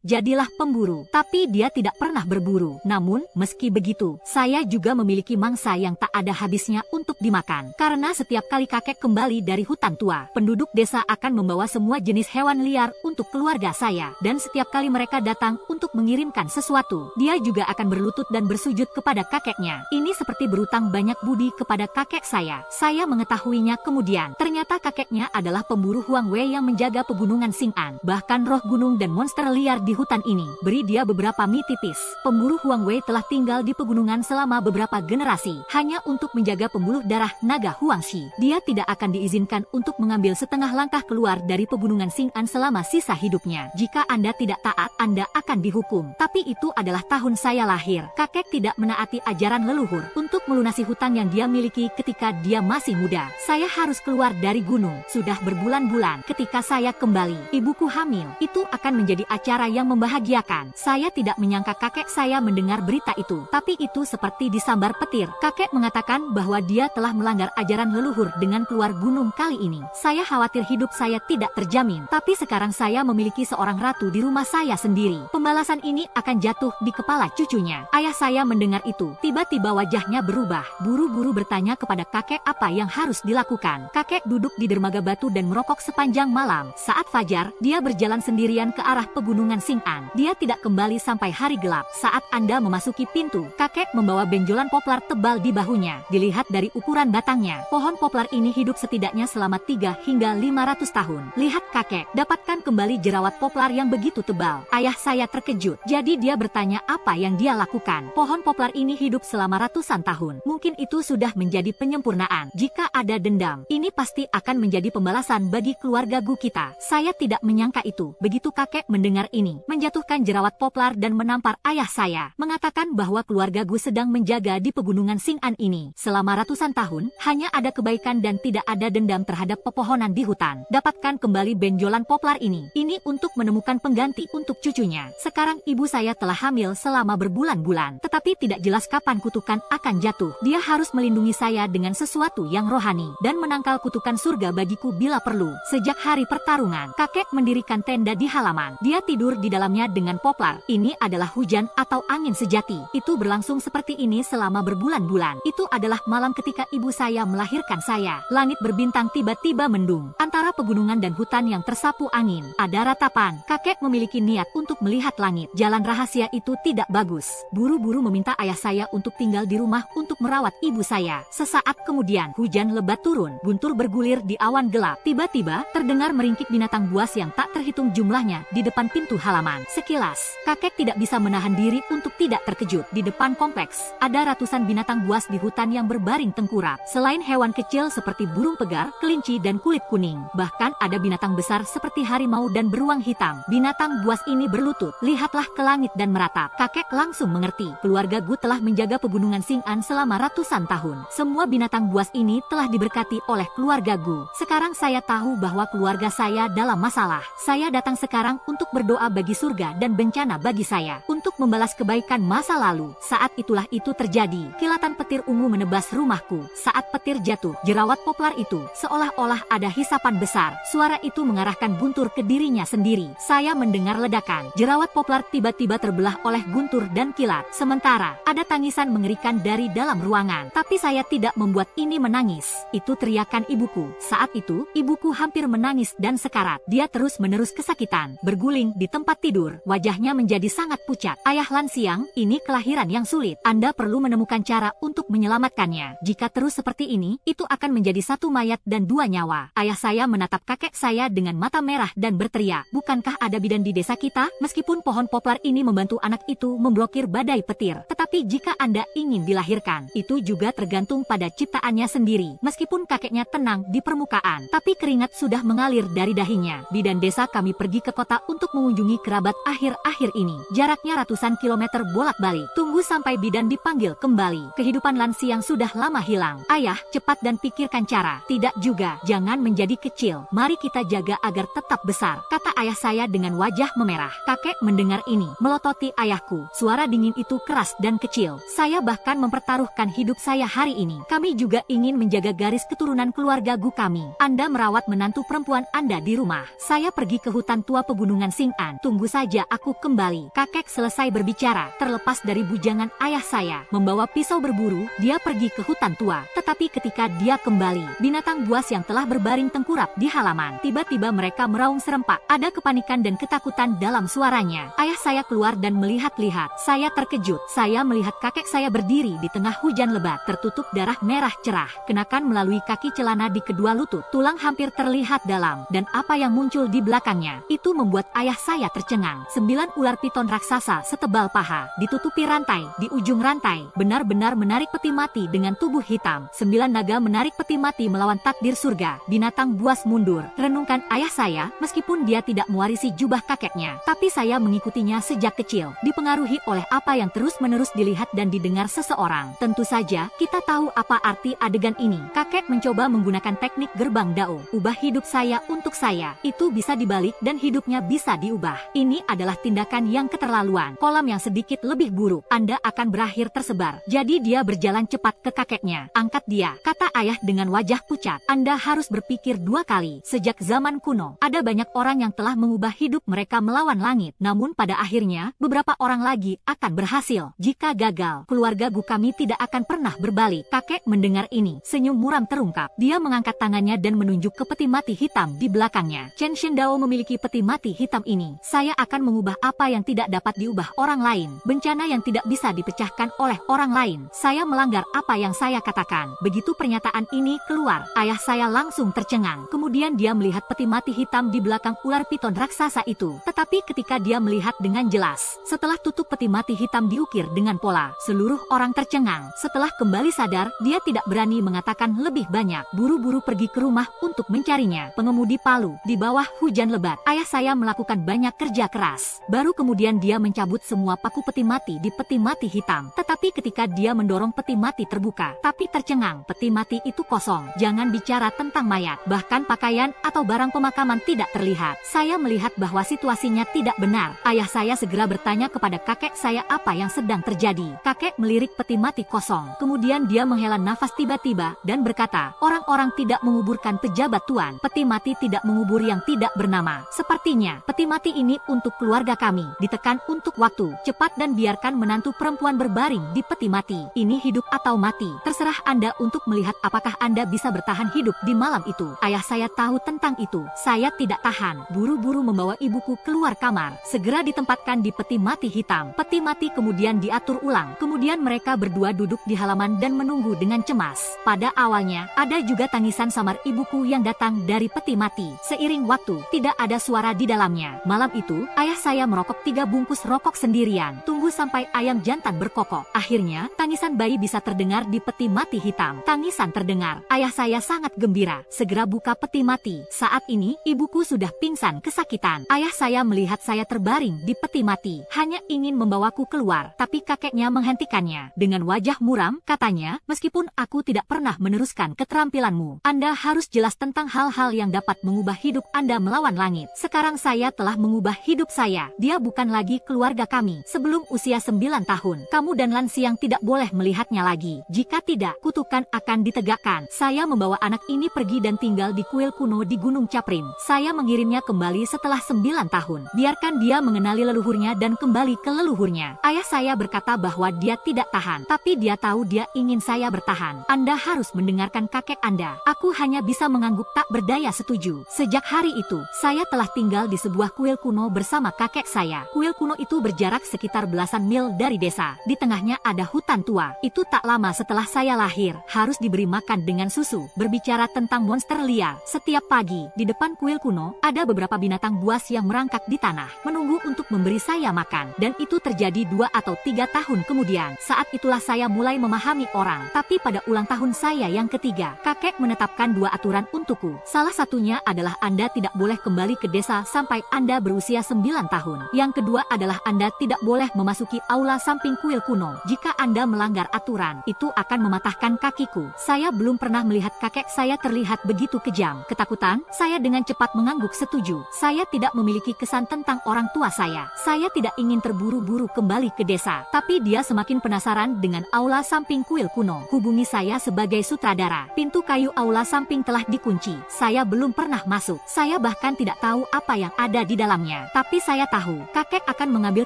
jadilah pemburu. Tapi dia tidak pernah berburu. Namun, meski begitu, saya juga memiliki mangsa yang tak ada habisnya untuk dimakan. Karena setiap kali kakek kembali dari hutan tua, penduduk desa akan membawa semua jenis hewan liar untuk keluarga saya. Dan setiap kali mereka datang untuk mengirimkan sesuatu, dia juga akan berlutut dan bersujud kepada kakeknya. Ini seperti berutang banyak budi kepada kakek saya. Saya mengetahuinya kemudian. Ternyata kakeknya adalah pemburu Huang Wei yang menjaga pegunungan Xing'an. Bahkan roh gunung dan monster liar di hutan ini beri dia beberapa mie tipis. Pemburu Huang Wei telah tinggal di pegunungan selama beberapa generasi hanya untuk menjaga pembuluh darah naga Huangxi. Dia tidak akan diizinkan untuk mengambil setengah langkah keluar dari pegunungan Xing'an selama sisa hidupnya. Jika Anda tidak taat, Anda akan dihukum. Tapi itu adalah tahun saya lahir. Kakek tidak menaati ajaran leluhur untuk melunasi hutang yang dia miliki ketika dia masih muda. Saya harus keluar dari gunung. Sudah berbulan-bulan. Ketika saya kembali, ibuku hamil. Itu akan menjadi acara yang membahagiakan. Saya tidak menyangka kakek saya mendengar berita itu. Tapi itu seperti disambar petir. Kakek mengatakan bahwa dia telah melanggar ajaran leluhur dengan keluar gunung kali ini. Saya khawatir hidup saya tidak terjamin. Tapi sekarang saya memiliki seorang ratu di rumah saya sendiri. Pembalasan ini akan jatuh di kepala cucunya. Ayah saya mendengar itu. Tiba-tiba wajahnya berubah. Buru-buru bertanya kepada kakek apa yang harus dilakukan. Kakek duduk di dermaga batu dan merokok sepanjang malam. Saat fajar, dia berjalan sendirian ke arah pegunungan Xing'an. Dia tidak kembali sampai hari gelap. Saat Anda memasuki pintu, kakek membawa benjolan poplar tebal di bahunya. Dilihat dari ukuran batangnya, pohon poplar ini hidup setidaknya selama 3 hingga 500 tahun. Lihat kakek, dapatkan kembali jerawat poplar yang begitu tebal. Ayah saya terkejut. Jadi dia bertanya apa yang dia lakukan. Pohon poplar ini hidup selama ratusan tahun. Mungkin itu sudah menjadi penyempurnaan. Jika ada dendam, ini pasti akan menjadi pembalasan bagi keluarga Gu kita. Saya tidak menyangka itu. Begitu kakek mendengar ini, menjatuhkan jerawat poplar dan menampar ayah saya, mengatakan bahwa keluarga Gu sedang menjaga di pegunungan Xing'an ini selama ratusan tahun, hanya ada kebaikan dan tidak ada dendam terhadap pepohonan di hutan. Dapatkan kembali benjolan poplar ini. Ini untuk menemukan pengganti untuk cucunya. Sekarang ibu saya telah hamil selama berbulan-bulan, tetapi tidak jelas kapan kutukan akan jatuh. Dia harus melindungi saya dengan sesuatu yang rohani dan menangkal kutukan surga bagiku bila perlu. Sejak hari pertarungan, kakek mendirikan tenda di halaman. Dia tidur di dalamnya dengan poplar. Ini adalah hujan atau angin sejati. Itu berlangsung seperti ini selama berbulan-bulan. Itu adalah malam ketika ibu saya melahirkan saya. Langit berbintang tiba-tiba mendung. Antara pegunungan dan hutan yang tersapu angin, ada ratapan. Kakek memiliki niat untuk melihat langit. Jalan rahasia itu tidak bagus. Buru-buru meminta ayah saya untuk tinggal di rumah untuk merawat ibu saya. Sesaat kemudian, hujan lebat turun. Guntur bergulir di awan gelap. Tiba-tiba, terdengar meringkik binatang buas yang tak terhitung jumlahnya di depan pintu halaman. Sekilas, kakek tidak bisa menahan diri untuk tidak terkejut. Di depan kompleks, ada ratusan binatang buas di hutan yang berbaring tengkurap. Selain hewan kecil seperti burung pegar, kelinci, dan kulit kuning, bahkan ada binatang besar seperti harimau dan beruang hitam. Binatang buas ini berlutut. Lihatlah ke langit dan meratap. Kakek langsung mengerti. Keluarga Gu telah menjaga pegunungan Xing'an selama ratusan tahun. Semua binatang buas ini telah diberkati oleh keluarga Gu. Sekarang saya tahu bahwa keluarga saya dalam masalah. Saya datang sekarang untuk berdoa bagi surga dan bencana bagi saya, untuk membalas kebaikan masa lalu. Saat itulah itu terjadi. Kilatan petir ungu menebas rumahku. Saat petir jatuh, jerawat poplar itu seolah-olah ada hisapan besar. Suara itu mengarahkan Guntur ke dirinya sendiri. Saya mendengar ledakan. Jerawat poplar tiba-tiba terbelah oleh Guntur dan kilat. Sementara, ada tangisan mengerikan dari dalam ruangan. Tapi saya tidak membuat ini menangis. Itu teriakan ibuku. Saat itu, ibuku hampir menangis dan sekarat. Dia terus-menerus kesakitan, berguling di tempat tidur. Wajahnya menjadi sangat pucat. Ayah Lansiang, ini kelahiran yang sulit. Anda perlu menemukan cara untuk menyelamatkannya. Jika terus seperti ini, itu akan menjadi satu mayat dan 2 nyawa. Ayah saya menatap kakek saya dengan mata merah dan berteriak, bukankah ada bidan di desa kita? Meskipun pohon poplar ini membantu anak itu memblokir badai petir, tetapi jika Anda ingin dilahirkan, itu juga tergantung pada ciptaannya sendiri. Meskipun kakeknya tenang di permukaan, tapi keringat sudah mengalir dari dahinya. Bidan desa kami pergi ke kota untuk mengunjungi kerabat akhir-akhir ini. Jaraknya ratusan kilometer bolak-balik. Tunggu sampai bidan dipanggil kembali. Kehidupan Lansiang sudah lama hilang. Ayah, cepat dan pikirkan cara. Tidak juga, jangan menjadi kecil. Mari kita jaga agar tetap besar, kata ayah saya dengan wajah memerah. Kakek mendengar ini, melototi ayahku. Suara dingin itu keras dan kecil. Saya bahkan mempertaruhkan hidup saya hari ini. Kami juga ingin menjaga garis keturunan keluarga Gu kami. Anda merawat menantu perempuan Anda di rumah. Saya pergi ke hutan tua pegunungan Xing'an. Tunggu tunggu saja aku kembali. Kakek selesai berbicara, terlepas dari bujangan ayah saya. Membawa pisau berburu, dia pergi ke hutan tua. Tetapi ketika dia kembali, binatang buas yang telah berbaring tengkurap di halaman. Tiba-tiba mereka meraung serempak. Ada kepanikan dan ketakutan dalam suaranya. Ayah saya keluar dan melihat-lihat. Saya terkejut. Saya melihat kakek saya berdiri di tengah hujan lebat, tertutup darah merah cerah. Kenakan melalui kaki celana di kedua lutut. Tulang hampir terlihat dalam. Dan apa yang muncul di belakangnya, itu membuat ayah saya tercengang. 9 ular piton raksasa setebal paha, ditutupi rantai. Di ujung rantai, benar-benar menarik peti mati dengan tubuh hitam. 9 naga menarik peti mati melawan takdir surga. Binatang buas mundur. Renungkan ayah saya, meskipun dia tidak mewarisi jubah kakeknya. Tapi saya mengikutinya sejak kecil. Dipengaruhi oleh apa yang terus-menerus dilihat dan didengar seseorang. Tentu saja, kita tahu apa arti adegan ini. Kakek mencoba menggunakan teknik gerbang Dao. Ubah hidup saya untuk saya. Itu bisa dibalik dan hidupnya bisa diubah. Ini adalah tindakan yang keterlaluan. Kolam yang sedikit lebih buruk. Anda akan berakhir tersebar. Jadi dia berjalan cepat ke kakeknya. Angkat dia, kata ayah dengan wajah pucat. Anda harus berpikir 2 kali. Sejak zaman kuno, ada banyak orang yang telah mengubah hidup mereka melawan langit. Namun pada akhirnya, beberapa orang lagi akan berhasil. Jika gagal, keluarga kami tidak akan pernah berbalik. Kakek mendengar ini, senyum muram terungkap. Dia mengangkat tangannya dan menunjuk ke peti mati hitam di belakangnya. Chen Shindao memiliki peti mati hitam ini. Saya akan mengubah apa yang tidak dapat diubah orang lain. Bencana yang tidak bisa dipecahkan oleh orang lain. Saya melanggar apa yang saya katakan. Begitu pernyataan ini keluar, ayah saya langsung tercengang. Kemudian dia melihat peti mati hitam di belakang ular piton raksasa itu. Tetapi ketika dia melihat dengan jelas, setelah tutup peti mati hitam diukir dengan pola, seluruh orang tercengang. Setelah kembali sadar, dia tidak berani mengatakan lebih banyak. Buru-buru pergi ke rumah untuk mencarinya. Pengemudi Palu, di bawah hujan lebat, ayah saya melakukan banyak kerja keras. Baru kemudian dia mencabut semua paku peti mati di peti mati hitam. Tetapi ketika dia mendorong peti mati terbuka, tapi tercengang, peti mati itu kosong. Jangan bicara tentang mayat, bahkan pakaian atau barang pemakaman tidak terlihat. Saya melihat bahwa situasinya tidak benar. Ayah saya segera bertanya kepada kakek saya apa yang sedang terjadi. Kakek melirik peti mati kosong. Kemudian dia menghela nafas tiba-tiba dan berkata, orang-orang tidak menguburkan pejabat tuan. Peti mati tidak mengubur yang tidak bernama. Sepertinya, peti mati ini untuk keluarga kami. Ditekan untuk waktu. Cepat dan biarkan menantu perempuan berbaring di peti mati. Ini hidup atau mati. Terserah Anda untuk melihat apakah Anda bisa bertahan hidup di malam itu. Ayah saya tahu tentang itu. Saya tidak tahan. Buru-buru membawa ibuku keluar kamar. Segera ditempatkan di peti mati hitam. Peti mati kemudian diatur ulang. Kemudian mereka berdua duduk di halaman dan menunggu dengan cemas. Pada awalnya, ada juga tangisan samar ibuku yang datang dari peti mati. Seiring waktu, tidak ada suara di dalamnya. Malam itu, ayah saya merokok 3 bungkus rokok sendirian. Tunggu sampai ayam jantan berkokok. Akhirnya, tangisan bayi bisa terdengar di peti mati hitam. Tangisan terdengar. Ayah saya sangat gembira. Segera buka peti mati. Saat ini, ibuku sudah pingsan kesakitan. Ayah saya melihat saya terbaring di peti mati. Hanya ingin membawaku keluar, tapi kakeknya menghentikannya. Dengan wajah muram, katanya, meskipun aku tidak pernah meneruskan keterampilanmu, Anda harus jelas tentang hal-hal yang dapat mengubah hidup Anda melawan langit. Sekarang saya telah mengubah hidup saya. Dia bukan lagi keluarga kami. Sebelum usia 9 tahun, kamu dan Lansiang tidak boleh melihatnya lagi. Jika tidak, kutukan akan ditegakkan. Saya membawa anak ini pergi dan tinggal di kuil kuno di Gunung Caprim. Saya mengirimnya kembali setelah 9 tahun. Biarkan dia mengenali leluhurnya dan kembali ke leluhurnya. Ayah saya berkata bahwa dia tidak tahan, tapi dia tahu dia ingin saya bertahan. Anda harus mendengarkan kakek Anda. Aku hanya bisa mengangguk tak berdaya setuju. Sejak hari itu, saya telah tinggal di sebuah kuil kuno bersama kakek saya. Kuil kuno itu berjarak sekitar belasan mil dari desa. Di tengahnya ada hutan tua. Itu tak lama setelah saya lahir. Harus diberi makan dengan susu. Berbicara tentang monster liar. Setiap pagi, di depan kuil kuno, ada beberapa binatang buas yang merangkak di tanah, menunggu untuk memberi saya makan. Dan itu terjadi 2 atau 3 tahun kemudian. Saat itulah saya mulai memahami orang. Tapi pada ulang tahun saya yang ketiga, kakek menetapkan 2 aturan untukku. Salah satunya adalah Anda tidak boleh kembali ke desa sampai Anda berusia 9 tahun. Yang kedua adalah Anda tidak boleh memasuki aula samping kuil kuno. Jika Anda melanggar aturan, itu akan mematahkan kakiku. Saya belum pernah melihat kakek saya terlihat begitu kejam. Ketakutan, saya dengan cepat mengangguk setuju. Saya tidak memiliki kesan tentang orang tua saya. Saya tidak ingin terburu-buru kembali ke desa. Tapi dia semakin penasaran dengan aula samping kuil kuno. Hubungi saya sebagai sutradara. Pintu kayu aula samping telah dikunci. Saya belum pernah masuk. Saya bahkan tidak tahu apa yang ada di dalamnya. mendengarnya. Tapi saya tahu, kakek akan mengambil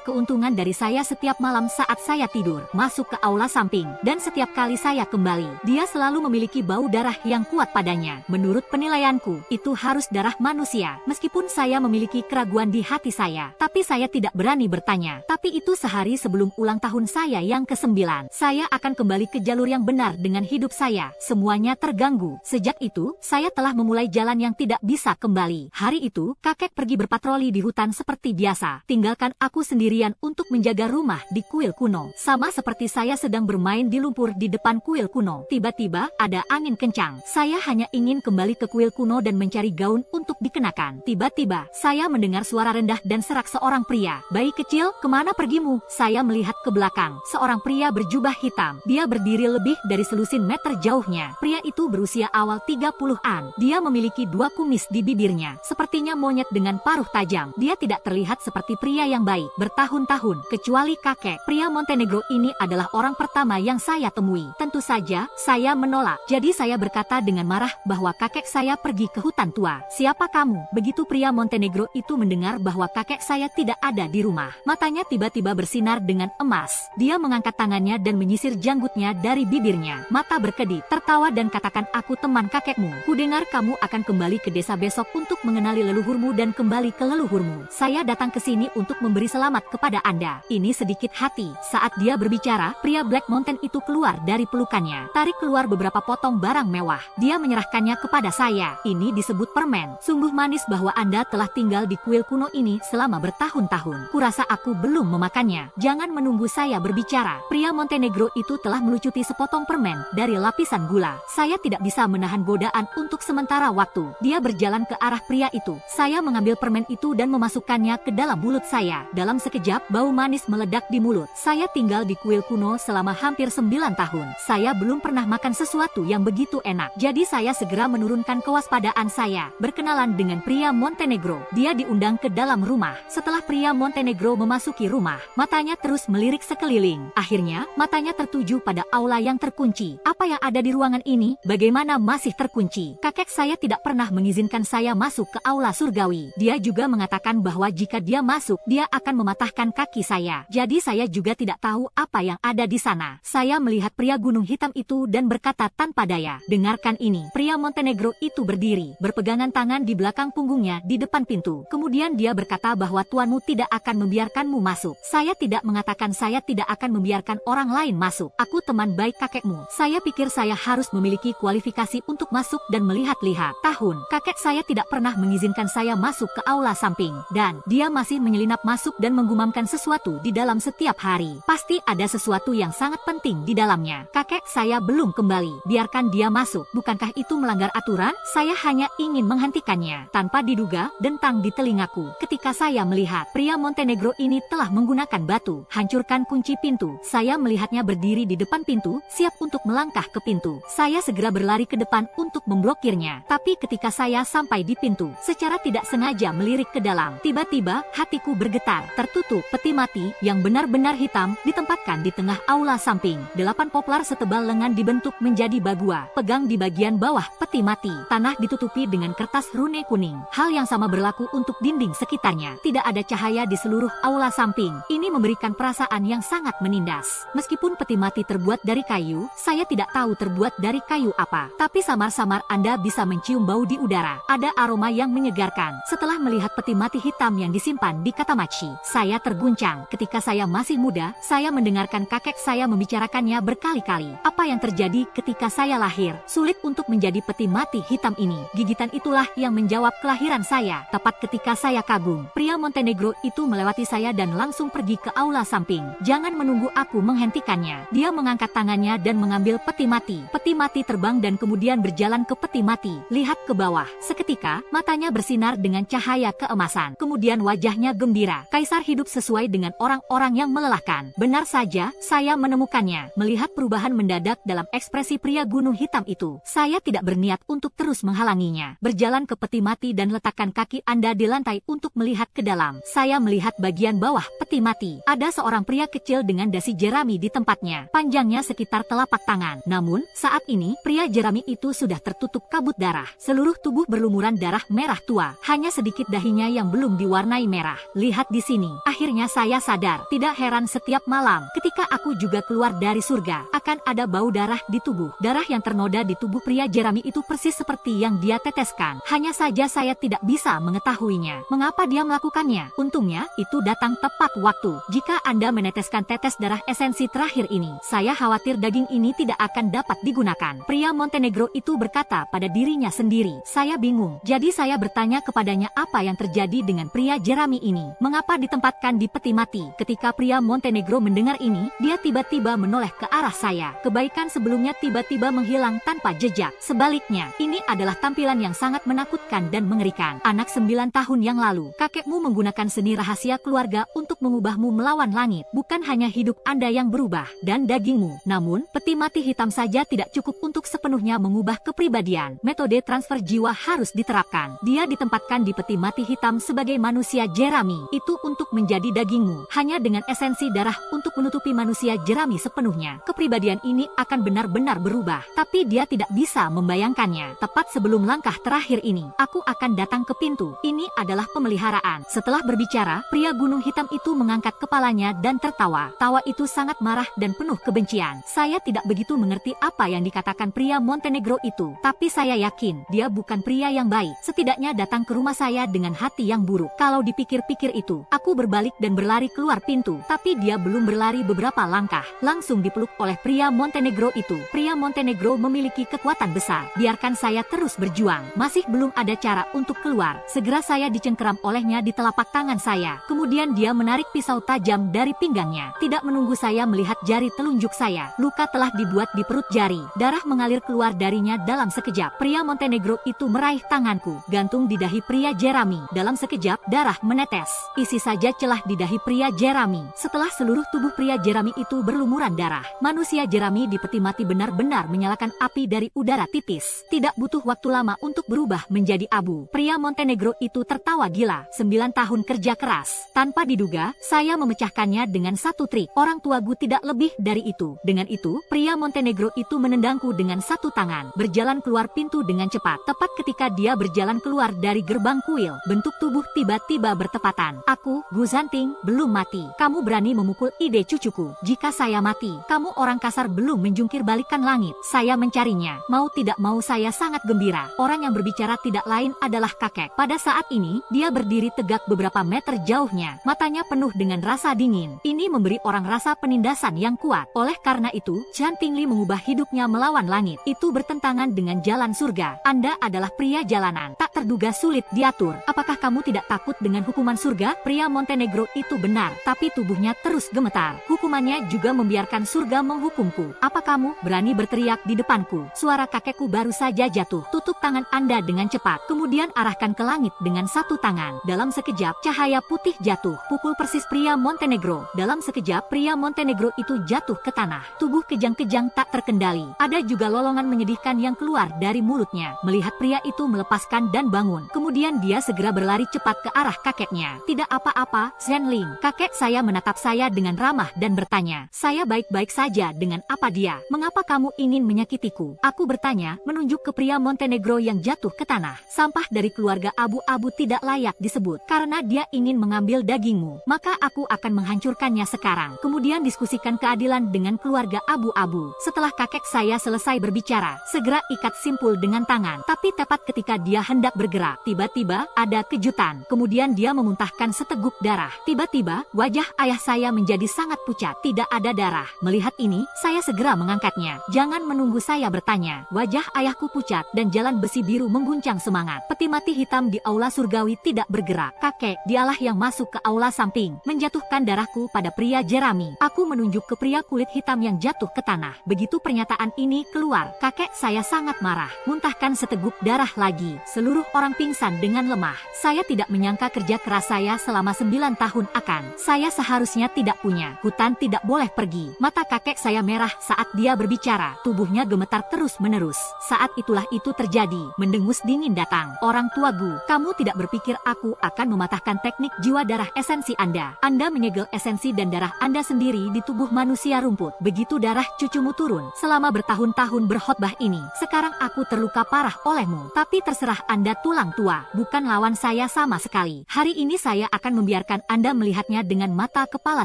keuntungan dari saya setiap malam saat saya tidur, masuk ke aula samping, dan setiap kali saya kembali, dia selalu memiliki bau darah yang kuat padanya. Menurut penilaianku, itu harus darah manusia. Meskipun saya memiliki keraguan di hati saya, tapi saya tidak berani bertanya. Tapi itu sehari sebelum ulang tahun saya yang ke-9. Saya akan kembali ke jalur yang benar dengan hidup saya. Semuanya terganggu. Sejak itu, saya telah memulai jalan yang tidak bisa kembali. Hari itu, kakek pergi berpatroli di hutan seperti biasa. Tinggalkan aku sendirian untuk menjaga rumah di kuil kuno. Sama seperti saya sedang bermain di lumpur di depan kuil kuno. Tiba-tiba, ada angin kencang. Saya hanya ingin kembali ke kuil kuno dan mencari gaun untuk dikenakan. Tiba-tiba, saya mendengar suara rendah dan serak seorang pria. "Bayi kecil, kemana pergimu?" Saya melihat ke belakang. Seorang pria berjubah hitam. Dia berdiri lebih dari selusin meter jauhnya. Pria itu berusia awal 30-an. Dia memiliki 2 kumis di bibirnya. Sepertinya monyet dengan paruh tajam. Dia tidak terlihat seperti pria yang baik. Bertahun-tahun, kecuali kakek, pria Montenegro ini adalah orang pertama yang saya temui. Tentu saja, saya menolak. Jadi saya berkata dengan marah bahwa kakek saya pergi ke hutan tua. "Siapa kamu?" Begitu pria Montenegro itu mendengar bahwa kakek saya tidak ada di rumah, matanya tiba-tiba bersinar dengan emas. Dia mengangkat tangannya dan menyisir janggutnya dari bibirnya. Mata berkedip, tertawa dan katakan, "Aku teman kakekmu. Kudengar kamu akan kembali ke desa besok untuk mengenali leluhurmu dan kembali ke leluhurmu. Saya datang ke sini untuk memberi selamat kepada Anda." Ini sedikit hati. Saat dia berbicara, pria Black Mountain itu keluar dari pelukannya, tarik keluar beberapa potong barang mewah. Dia menyerahkannya kepada saya. "Ini disebut permen. Sungguh manis bahwa Anda telah tinggal di kuil kuno ini selama bertahun-tahun. Kurasa aku belum memakannya." Jangan menunggu saya berbicara. Pria Montenegro itu telah melucuti sepotong permen dari lapisan gula. Saya tidak bisa menahan godaan untuk sementara waktu. Dia berjalan ke arah pria itu. Saya mengambil permen itu dan memasukkannya ke dalam mulut saya. Dalam sekejap, bau manis meledak di mulut. Saya tinggal di kuil kuno selama hampir 9 tahun. Saya belum pernah makan sesuatu yang begitu enak. Jadi saya segera menurunkan kewaspadaan saya. Berkenalan dengan pria Montenegro. Dia diundang ke dalam rumah. Setelah pria Montenegro memasuki rumah, matanya terus melirik sekeliling. Akhirnya, matanya tertuju pada aula yang terkunci. Apa yang ada di ruangan ini? Bagaimana masih terkunci? Kakek saya tidak pernah mengizinkan saya masuk ke aula surgawi. Dia juga mengatakan bahwa jika dia masuk, dia akan mematahkan kaki saya. Jadi saya juga tidak tahu apa yang ada di sana. Saya melihat pria gunung hitam itu dan berkata tanpa daya, "Dengarkan ini." Pria Montenegro itu berdiri, berpegangan tangan di belakang punggungnya di depan pintu. Kemudian dia berkata bahwa tuanmu tidak akan membiarkanmu masuk. Saya tidak mengatakan saya tidak akan membiarkan orang lain masuk. Aku teman baik kakekmu. Saya pikir saya harus memiliki kualifikasi untuk masuk dan melihat-lihat. Tahun, kakek saya tidak pernah mengizinkan saya masuk ke aula samping. Dan dia masih menyelinap masuk dan menggumamkan sesuatu di dalam setiap hari. Pasti ada sesuatu yang sangat penting di dalamnya. Kakek saya belum kembali. Biarkan dia masuk. Bukankah itu melanggar aturan? Saya hanya ingin menghentikannya. Tanpa diduga, dentang di telingaku. Ketika saya melihat pria Montenegro ini telah menggunakan batu, hancurkan kunci pintu. Saya melihatnya berdiri di depan pintu, siap untuk melangkah ke pintu. Saya segera berlari ke depan untuk memblokirnya. Tapi ketika saya sampai di pintu, secara tidak sengaja melirik ke dalam. Tiba-tiba, hatiku bergetar. Tertutup peti mati yang benar-benar hitam ditempatkan di tengah aula samping. 8 poplar setebal lengan dibentuk menjadi bagua. Pegang di bagian bawah peti mati. Tanah ditutupi dengan kertas rune kuning. Hal yang sama berlaku untuk dinding sekitarnya. Tidak ada cahaya di seluruh aula samping. Ini memberikan perasaan yang sangat menindas. Meskipun peti mati terbuat dari kayu, saya tidak tahu terbuat dari kayu apa. Tapi samar-samar Anda bisa mencium bau di udara. Ada aroma yang menyegarkan. Setelah melihat peti mati hitam yang disimpan di Katamachi, saya terguncang. Ketika saya masih muda, saya mendengarkan kakek saya membicarakannya berkali-kali. Apa yang terjadi ketika saya lahir? Sulit untuk menjadi peti mati hitam ini. Gigitan itulah yang menjawab kelahiran saya. Tepat ketika saya kagum, pria Montenegro itu melewati saya dan langsung pergi ke aula samping. Jangan menunggu aku menghentikannya. Dia mengangkat tangannya dan mengambil peti mati. Peti mati terbang dan kemudian berjalan ke peti mati. Lihat ke bawah. Seketika, matanya bersinar dengan cahaya keemasan. Kemudian wajahnya gembira. Kaisar hidup sesuai dengan orang-orang yang melelahkan. Benar saja, saya menemukannya. Melihat perubahan mendadak dalam ekspresi pria gunung hitam itu, saya tidak berniat untuk terus menghalanginya. Berjalan ke peti mati dan letakkan kaki Anda di lantai untuk melihat ke dalam. Saya melihat bagian bawah peti mati. Ada seorang pria kecil dengan dasi jerami di tempatnya. Panjangnya sekitar telapak tangan. Namun, saat ini, pria jerami itu sudah tertutup kabut darah. Seluruh tubuh berlumuran darah merah tua. Hanya sedikit dahinya yang belum belum diwarnai merah. Lihat di sini. Akhirnya saya sadar. Tidak heran setiap malam ketika aku juga keluar dari surga, akan ada bau darah di tubuh. Darah yang ternoda di tubuh pria Jeremy itu persis seperti yang dia teteskan. Hanya saja saya tidak bisa mengetahuinya. Mengapa dia melakukannya? Untungnya, itu datang tepat waktu. Jika Anda meneteskan tetes darah esensi terakhir ini, saya khawatir daging ini tidak akan dapat digunakan. Pria Montenegro itu berkata pada dirinya sendiri. Saya bingung. Jadi saya bertanya kepadanya apa yang terjadi dengan pria Jeremy ini. Mengapa ditempatkan di peti mati? Ketika pria Montenegro mendengar ini, dia tiba-tiba menoleh ke arah saya. Kebaikan sebelumnya tiba-tiba menghilang tanpa jejak. Sebaliknya, ini adalah tampilan yang sangat menakutkan dan mengerikan. Anak 9 tahun yang lalu, kakekmu menggunakan seni rahasia keluarga untuk mengubahmu melawan langit. Bukan hanya hidup Anda yang berubah dan dagingmu. Namun, peti mati hitam saja tidak cukup untuk sepenuhnya mengubah kepribadian. Metode transfer jiwa harus diterapkan. Dia ditempatkan di peti mati hitam sebagai manusia Jeremy. Itu untuk menjadi dagingmu. Hanya dengan esensi darah untuk menutupi manusia Jeremy sepenuhnya. Kepribadian ini akan benar-benar berubah. Tapi dia tidak bisa membayangkannya. Tepat sebelum langkah terakhir ini, aku akan datang ke pintu. Ini adalah pemeliharaan. Setelah berbicara, pria gunung hitam itu mengangkat kepalanya dan tertawa. Tawa itu sangat marah dan penuh kebencian. Saya tidak begitu mengerti apa yang dikatakan pria Montenegro itu. Tapi saya yakin, dia bukan pria yang baik. Setidaknya datang ke rumah saya dengan hati yang buruk. Kalau dipikir-pikir itu, aku berbalik dan berlari keluar pintu. Tapi dia belum berlari beberapa langkah, langsung dipeluk oleh pria Montenegro itu. Pria Montenegro memiliki kekuatan besar. Biarkan saya terus berjuang. Masih belum ada cara untuk keluar. Segera saya dicengkeram olehnya di telapak tangan saya. Kemudian dia menarik pisau tajam dari pinggangnya. Tidak menunggu saya melihat jari telunjuk saya. Luka telah dibuat di perut jari. Darah mengalir keluar darinya dalam sekejap. Pria Montenegro itu meraih tanganku. Gantung di dahi pria Jeremy. Dalam sekejap, darah menetes. Isi saja celah di dahi pria Jeremy. Setelah seluruh tubuh pria Jeremy itu berlumuran darah, manusia Jeremy di peti mati benar-benar menyalakan api dari udara tipis. Tidak butuh waktu lama untuk berubah menjadi abu. Pria Montenegro itu tertawa gila. 9 tahun kerja keras. Tanpa diduga, saya memecahkannya dengan satu trik. Orang tuaku tidak lebih dari itu. Dengan itu, pria Montenegro itu menendangku dengan satu tangan. Berjalan keluar pintu dengan cepat. Tepat ketika dia berjalan keluar dari gerbang kuil, bentuk tubuh tiba-tiba bertepatan. Aku, Guzanting, belum mati. Kamu berani memukul ide cucuku. Jika saya mati, kamu orang kasar belum menjungkir balikan langit. Saya mencarinya. Mau tidak mau saya sangat gembira. Orang yang berbicara tidak lain adalah kakek. Pada saat ini, dia berdiri tegak beberapa meter jauhnya. Matanya penuh dengan rasa dingin. Ini memberi orang rasa penindasan yang kuat. Oleh karena itu, Chan Tingli mengubah hidupnya melawan langit. Itu bertentangan dengan jalan surga. Anda adalah pria jalanan. Tak terduga sulit diatur. Apakah kamu tidak takut dengan hukuman surga? Pria Montenegro itu benar, tapi tubuhnya terus gemetar. Hukumannya juga membiarkan surga menghukumku. Apa kamu berani berteriak di depanku? Suara kakekku baru saja jatuh. Tutup tangan Anda dengan cepat. Kemudian arahkan ke langit dengan satu tangan. Dalam sekejap, cahaya putih jatuh. Pukul persis pria Montenegro. Dalam sekejap, pria Montenegro itu jatuh ke tanah. Tubuh kejang-kejang tak terkendali. Ada juga lolongan menyedihkan yang keluar dari mulutnya. Melihat pria itu melepaskan dan bangun. Kemudian dia segera berlari cepat ke arah kakeknya. Tidak apa-apa, Zhenling. Kakek saya menatap saya dengan ramah dan bertanya. Saya baik-baik saja. Dengan apa dia? Mengapa kamu ingin menyakitiku? Aku bertanya, menunjuk ke pria Montenegro yang jatuh ke tanah. Sampah dari keluarga abu-abu tidak layak disebut. Karena dia ingin mengambil dagingmu, maka aku akan menghancurkannya sekarang. Kemudian diskusikan keadilan dengan keluarga abu-abu. Setelah kakek saya selesai berbicara, segera ikat simpul dengan tangan. Tapi tepat ketika dia hendak bergerak, tiba-tiba ada kejutan. Kemudian dia memuntahkan seteguk darah. Tiba-tiba, wajah ayah saya menjadi sangat pucat. Tidak ada darah. Melihat ini, saya segera mengangkatnya. Jangan menunggu saya bertanya. Wajah ayahku pucat dan jalan besi biru mengguncang semangat. Peti mati hitam di aula surgawi tidak bergerak. Kakek, dialah yang masuk ke aula samping, menjatuhkan darahku pada pria Jeremy. Aku menunjuk ke pria kulit hitam yang jatuh ke tanah. Begitu pernyataan ini keluar, kakek saya sangat marah. Muntahkan seteguk darah lagi. Seluruh orang pingsan dengan lemah. Saya tidak menyangka kerja keras saya selama 9 tahun akan. Saya seharusnya tidak punya. Hutan tidak boleh pergi. Mata kakek saya merah saat dia berbicara. Tubuhnya gemetar terus-menerus. Saat itulah itu terjadi. Mendengus dingin datang. Orang tuaku, kamu tidak berpikir aku akan mematahkan teknik jiwa darah esensi Anda. Anda menyegel esensi dan darah Anda sendiri di tubuh manusia rumput. Begitu darah cucumu turun. Selama bertahun-tahun berkhotbah ini, sekarang aku terluka parah olehmu. Tapi terserah Anda tulang tua. Bukan lawan saya sama sama sekali. Hari ini saya akan membiarkan Anda melihatnya dengan mata kepala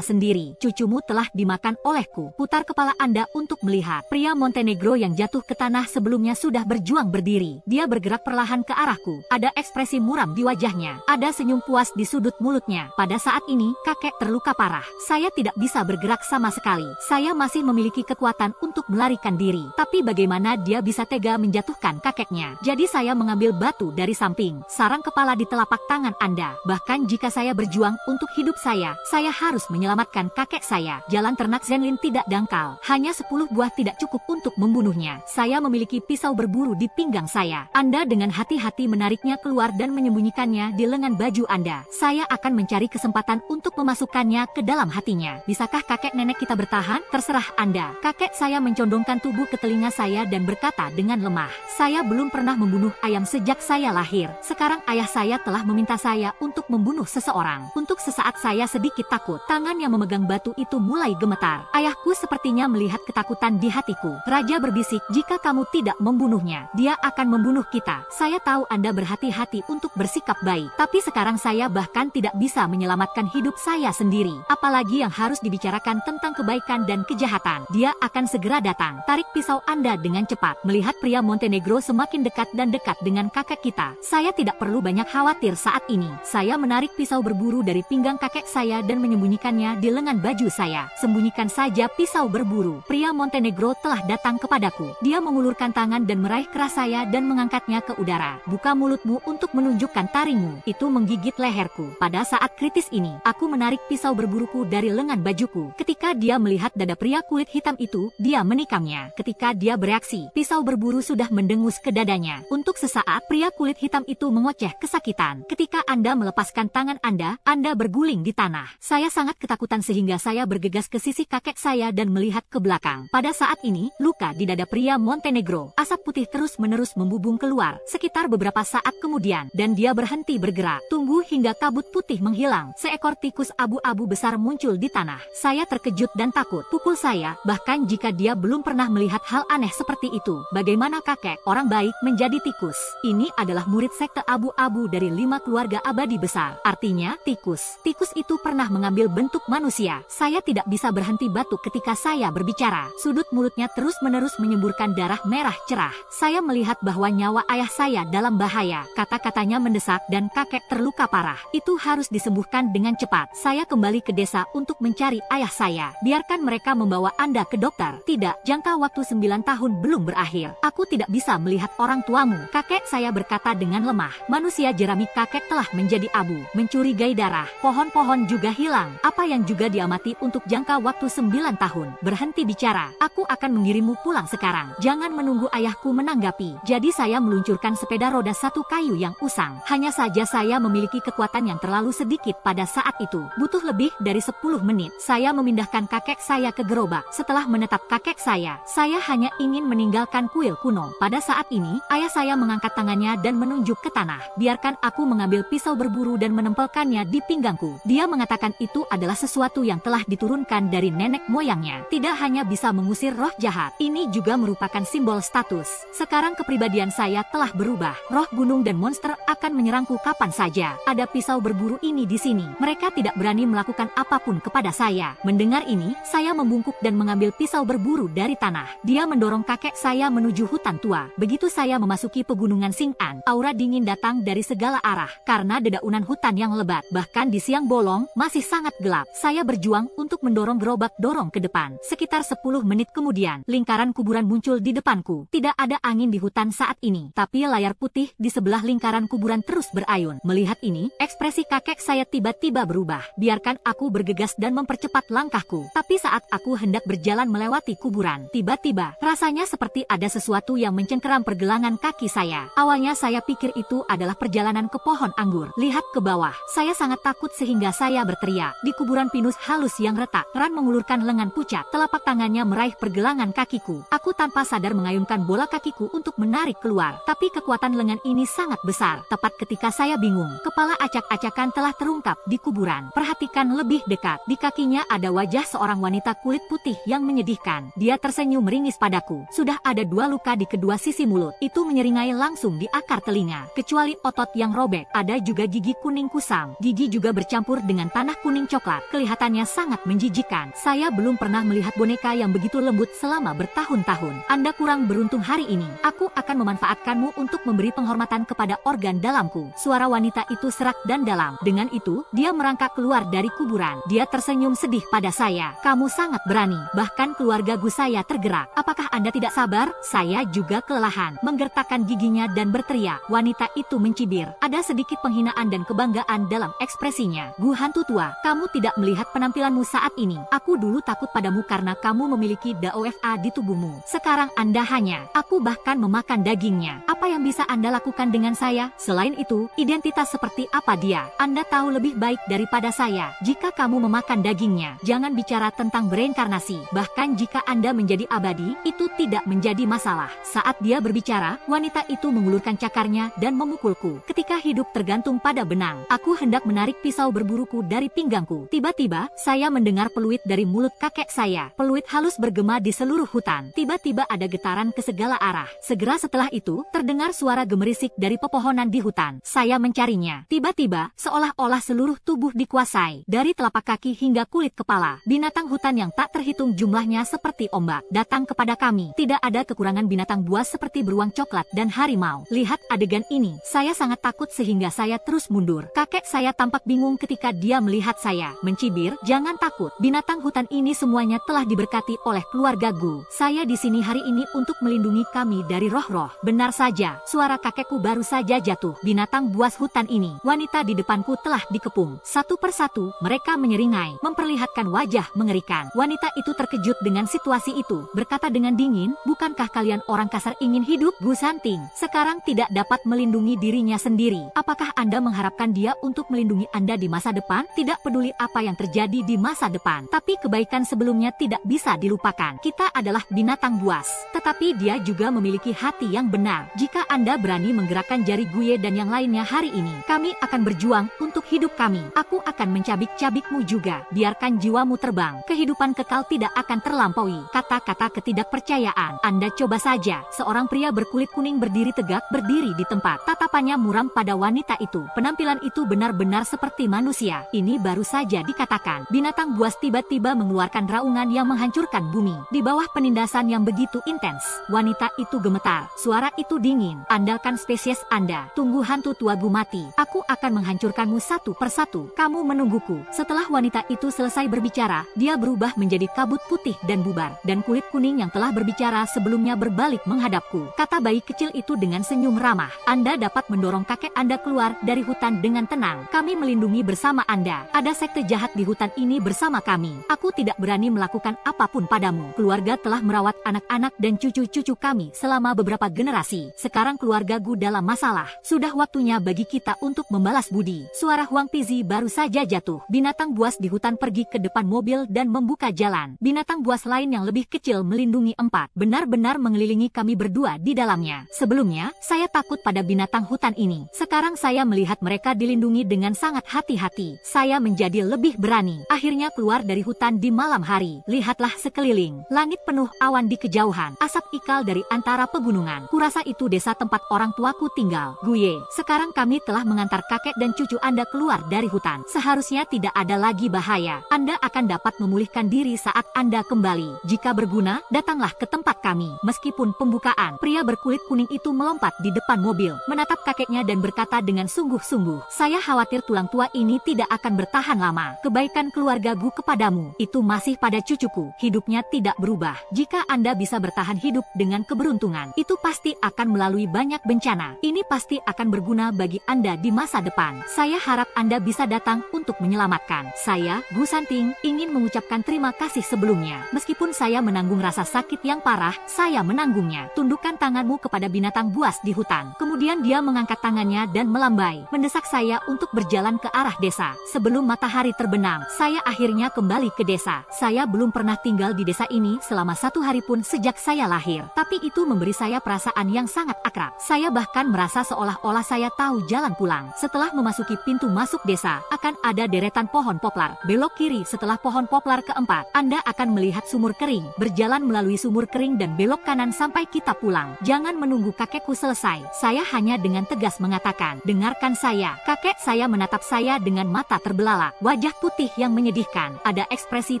sendiri. Cucumu telah dimakan olehku. Putar kepala Anda untuk melihat. Pria Montenegro yang jatuh ke tanah sebelumnya sudah berjuang berdiri. Dia bergerak perlahan ke arahku. Ada ekspresi muram di wajahnya. Ada senyum puas di sudut mulutnya. Pada saat ini, kakek terluka parah. Saya tidak bisa bergerak sama sekali. Saya masih memiliki kekuatan untuk melarikan diri. Tapi bagaimana dia bisa tega menjatuhkan kakeknya? Jadi saya mengambil batu dari samping. Sarang kepala di telapak tangan Anda. Bahkan jika saya berjuang untuk hidup saya harus menyelamatkan kakek saya. Jalan ternak Zenlin tidak dangkal. Hanya 10 buah tidak cukup untuk membunuhnya. Saya memiliki pisau berburu di pinggang saya. Anda dengan hati-hati menariknya keluar dan menyembunyikannya di lengan baju Anda. Saya akan mencari kesempatan untuk memasukkannya ke dalam hatinya. Bisakah kakek nenek kita bertahan? Terserah Anda. Kakek saya mencondongkan tubuh ke telinga saya dan berkata dengan lemah, "Saya belum pernah membunuh ayam sejak saya lahir. Sekarang ayah saya telah meminta saya untuk membunuh seseorang." Untuk sesaat saya sedikit takut. Tangan yang memegang batu itu mulai gemetar. Ayahku sepertinya melihat ketakutan di hatiku. Raja berbisik, "Jika kamu tidak membunuhnya, dia akan membunuh kita. Saya tahu Anda berhati-hati untuk bersikap baik. Tapi sekarang saya bahkan tidak bisa menyelamatkan hidup saya sendiri. Apalagi yang harus dibicarakan tentang kebaikan dan kejahatan. Dia akan segera datang." Tarik pisau Anda dengan cepat. Melihat pria Montenegro semakin dekat dan dekat dengan kakek kita, saya tidak perlu banyak khawatir saat ini. Saya menarik pisau berburu dari pinggang kakek saya dan menyembunyikannya di lengan baju saya. "Sembunyikan saja pisau berburu." Pria Montenegro telah datang kepadaku. Dia mengulurkan tangan dan meraih keras saya dan mengangkatnya ke udara. "Buka mulutmu untuk menunjukkan taringmu." Itu menggigit leherku. Pada saat kritis ini, aku menarik pisau berburuku dari lengan bajuku. Ketika dia melihat dada pria kulit hitam itu, dia menikamnya. Ketika dia bereaksi, pisau berburu sudah mendengus ke dadanya. Untuk sesaat, pria kulit hitam itu mengoceh kesakitan. Ketika Anda melepaskan tangan Anda berguling di tanah. Saya sangat ketakutan sehingga saya bergegas ke sisi kakek saya dan melihat ke belakang. Pada saat ini, luka di dada pria Montenegro. Asap putih terus-menerus membubung keluar. Sekitar beberapa saat kemudian, dan dia berhenti bergerak. Tunggu hingga kabut putih menghilang. Seekor tikus abu-abu besar muncul di tanah. Saya terkejut dan takut. Pukul saya, bahkan jika dia belum pernah melihat hal aneh seperti itu. Bagaimana kakek, orang baik, menjadi tikus? Ini adalah murid sekte abu-abu dari 5 keluarga abadi besar. Artinya, tikus. Tikus itu pernah mengambil bentuk manusia. Saya tidak bisa berhenti batuk ketika saya berbicara. Sudut mulutnya terus-menerus menyemburkan darah merah cerah. Saya melihat bahwa nyawa ayah saya dalam bahaya. Kata-katanya mendesak dan kakek terluka parah. Itu harus disembuhkan dengan cepat. Saya kembali ke desa untuk mencari ayah saya. Biarkan mereka membawa Anda ke dokter. Tidak, jangka waktu 9 tahun belum berakhir. Aku tidak bisa melihat orang tuamu. Kakek saya berkata dengan lemah. Manusia jerami kakek telah menjadi abu. Mencurigai darah. Pohon-pohon juga hilang. Apa yang juga diamati untuk jangka waktu 9 tahun. Berhenti bicara. Aku akan mengirimmu pulang sekarang. Jangan menunggu ayahku menanggapi. Jadi saya meluncurkan sepeda roda 1 kayu yang usang. Hanya saja saya memiliki kekuatan yang terlalu sedikit pada saat itu. Butuh lebih dari 10 menit. Saya memindahkan kakek saya ke gerobak. Setelah menetap kakek saya hanya ingin meninggalkan kuil kuno. Pada saat ini, ayah saya mengangkat tangannya dan menunjuk ke tanah. Biarkan aku mengambil pisau berburu dan menempelkannya di pinggangku. Dia mengatakan itu adalah sesuatu yang telah diturunkan dari nenek moyangnya. Tidak hanya bisa mengusir roh jahat, ini juga merupakan simbol status. Sekarang kepribadian saya telah berubah. Roh gunung dan monster akan menyerangku kapan saja. Ada pisau berburu ini di sini. Mereka tidak berani melakukan apapun kepada saya. Mendengar ini, saya membungkuk dan mengambil pisau berburu dari tanah. Dia mendorong kakek saya menuju hutan tua. Begitu saya memasuki pegunungan Xing'an, aura dingin datang dari segala arah karena dedaunan hutan yang lebat. Bahkan di siang bolong, masih sangat gelap. Saya berjuang untuk mendorong gerobak dorong ke depan. Sekitar 10 menit kemudian, lingkaran kuburan muncul di depanku. Tidak ada angin di hutan saat ini, tapi layar putih di sebelah lingkaran kuburan terus berayun. Melihat ini, ekspresi kakek saya tiba-tiba berubah. Biarkan aku bergegas dan mempercepat langkahku. Tapi saat aku hendak berjalan melewati kuburan, tiba-tiba, rasanya seperti ada sesuatu yang mencengkeram pergelangan kaki saya. Awalnya saya pikir itu adalah perjalanan ke pohon anggur. Lihat ke bawah. Saya sangat takut sehingga saya berteriak. Di kuburan pinus halus yang retak, Ran mengulurkan lengan pucat. Telapak tangannya meraih pergelangan kakiku. Aku tanpa sadar mengayunkan bola kakiku untuk menarik keluar. Tapi kekuatan lengan ini sangat besar. Tepat ketika saya bingung, kepala acak-acakan telah terungkap di kuburan. Perhatikan lebih dekat. Di kakinya ada wajah seorang wanita kulit putih yang menyedihkan. Dia tersenyum meringis padaku. Sudah ada 2 luka di kedua sisi mulut. Itu menyeringai langsung di akar telinga. Kecuali otot yang robek, ada juga gigi kuning kusam. Gigi juga bercampur dengan tanah kuning coklat. Kelihatannya sangat menjijikan. Saya belum pernah melihat boneka yang begitu lembut selama bertahun-tahun. Anda kurang beruntung hari ini. Aku akan memanfaatkanmu untuk memberi penghormatan kepada organ dalamku. Suara wanita itu serak dan dalam. Dengan itu, dia merangkak keluar dari kuburan. Dia tersenyum sedih pada saya. Kamu sangat berani. Bahkan keluarga Gu saya tergerak. Apakah Anda tidak sabar? Saya juga kelelahan. Menggertakkan giginya dan berteriak. Wanita itu mencibir. Ada sedikit penghinaan dan kebanggaan dalam ekspresinya. Gu hantu tua, kamu tidak melihat penampilanmu saat ini. Aku dulu takut padamu karena kamu memiliki DOFA di tubuhmu. Sekarang Anda hanya. Aku bahkan memakan dagingnya. Apa yang bisa Anda lakukan dengan saya? Selain itu, identitas seperti apa dia? Anda tahu lebih baik daripada saya. Jika kamu memakan dagingnya, jangan bicara tentang bereinkarnasi. Bahkan jika Anda menjadi abadi, itu tidak menjadi masalah. Saat dia berbicara, wanita itu mengulurkan cakarnya dan memukulku. Ketika hidup tergantung pada benang, aku hendak menarik pisau berburuku dari pinggangku. Tiba-tiba, saya mendengar peluit dari mulut kakek saya. Peluit halus bergema di seluruh hutan. Tiba-tiba ada getaran ke segala arah. Segera setelah itu, terdengar suara gemerisik dari pepohonan di hutan. Saya mencarinya. Tiba-tiba, seolah-olah seluruh tubuh dikuasai. Dari telapak kaki hingga kulit kepala. Binatang hutan yang tak terhitung jumlahnya seperti ombak datang kepada kami. Tidak ada kekurangan binatang buas seperti beruang coklat dan harimau. Lihat adegan ini. Saya sangat takut sehingga saya terus mundur. Kakek saya tampak bingung ketika dia melihat saya. Mencibir, jangan takut. Binatang hutan ini semuanya telah diberkati oleh keluarga Gu. Saya di sini hari ini untuk melindungi kami dari roh-roh. Benar saja, suara kakekku baru saja jatuh. Binatang buas hutan ini, wanita di depanku telah dikepung. Satu persatu, mereka menyeringai, memperlihatkan wajah mengerikan. Wanita itu terkejut dengan situasi itu, berkata dengan dingin, bukankah kalian orang kasar ingin hidup? Gu Santing sekarang tidak dapat melindungi dirinya sendiri. Apakah Anda mengharapkan dia untuk melindungi Anda di masa depan? Tidak peduli apa yang terjadi di masa depan, tapi kebaikan sebelumnya tidak bisa dilupakan. Kita adalah binatang buas, tetapi dia juga memiliki hati yang benar. Jika Anda berani menggerakkan jari Guye dan yang lainnya hari ini, kami akan berjuang untuk hidup kami. Aku akan mencabik-cabikmu juga. Biarkan jiwamu terbang. Kehidupan kekal tidak akan terlampaui. Kata-kata ketidakpercayaan. Anda coba saja. Seorang pria berkulit kuning berdiri tegak, berdiri di tempat. Tatapannya muram pada wanita itu. Penampilan itu benar-benar seperti manusia. Ini baru saja dikatakan. Binatang buas tiba-tiba mengeluarkan raungan yang menghancurkan bumi. Di bawah penindasan yang begitu intens, wanita itu gemetar. Suara itu dingin. Andalkan spesies Anda. Tunggu hantu tua Gu mati. Aku akan menghancurkanmu satu persatu. Kamu menungguku. Setelah wanita itu selesai berbicara, dia berubah menjadi kabut putih dan bubar. Dan kulit kuning yang telah berbicara sebelumnya berbalik menghadapku. Kata bayi kecil itu dengan senyum ramah. Anda dapat mendorong kakek Anda keluar dari hutan dengan tenang. Kami melindungi bersama Anda. Ada sekte jahat di hutan ini bersama kami. Aku tidak berani melakukan apapun padamu. Keluarga telah merawat anak-anak dan cucu-cucu kami selama beberapa generasi. Sekarang keluarga Gu dalam masalah. Sudah waktunya bagi kita untuk membalas budi. Suara Huang Pizi baru saja jatuh. Binatang buas di hutan pergi ke depan mobil dan membuka jalan. Binatang buas lain yang lebih kecil melindungi empat. Benar-benar mengelilingi kami berdua di dalamnya. Sebelumnya, saya takut pada binatang hutan ini. Sekarang saya melihat mereka dilindungi dengan sangat hati-hati. Saya menjadi lebih berani. Akhirnya keluar dari hutan di malam hari. Lihatlah sekeliling. Langit penuh awan di kejauhan. Asap ikal dari antara pegunungan. Kurasa itu desa tempat orang tuaku tinggal. Guye, sekarang kami telah mengantar kakek dan cucu Anda keluar dari hutan. Seharusnya tidak ada lagi bahaya. Anda akan dapat memulihkan diri saat Anda kembali. Jika berguna, datanglah ke tempat kami. Meskipun pembukaan, pria berkulit kuning itu melompat di depan mobil, menatap kakeknya dan berkata dengan sungguh-sungguh, saya khawatir tulang tua ini tidak akan bertahan lama. Kebaikan keluarga Gu kepadamu, itu masih pada cucuku. Hidupnya tidak berubah. Jika Anda bisa bertahan hidup dengan keberuntungan, itu pasti akan melalui banyak bencana. Ini pasti akan berguna bagi Anda di masa depan. Saya harap Anda bisa datang untuk menyelamatkan. Saya, Gu Santing, ingin mengucapkan terima kasih sebelumnya. Meskipun saya menanggung rasa sakit yang parah, saya menanggungnya. Tundukkan tanganmu kepada binatang buas di hutan. Kemudian dia mengangkat tangannya dan melambai, mendesak saya untuk berjalan ke arah desa. Sebelum matahari terbenam, saya akhirnya kembali ke desa. Saya belum pernah tinggal di desa ini selama 1 hari pun sejak saya lahir. Tapi itu memberi saya perasaan yang sangat akrab. Saya bahkan merasa seolah-olah saya tahu jalan pulang. Setelah memasuki pintu masuk desa, akan ada deretan pohon poplar. Belok kiri setelah pohon poplar keempat, Anda akan melihat sumur kering. Berjalan melalui sumur kering dan belok kanan sampai kita pulang. Jangan menunggu kakekku selesai. Saya hanya dengan tegas mengatakan, dengarkan saya. Kakek saya menatap saya dengan mata terbelalak, wajah putih yang menyedihkan. Ada ekspresi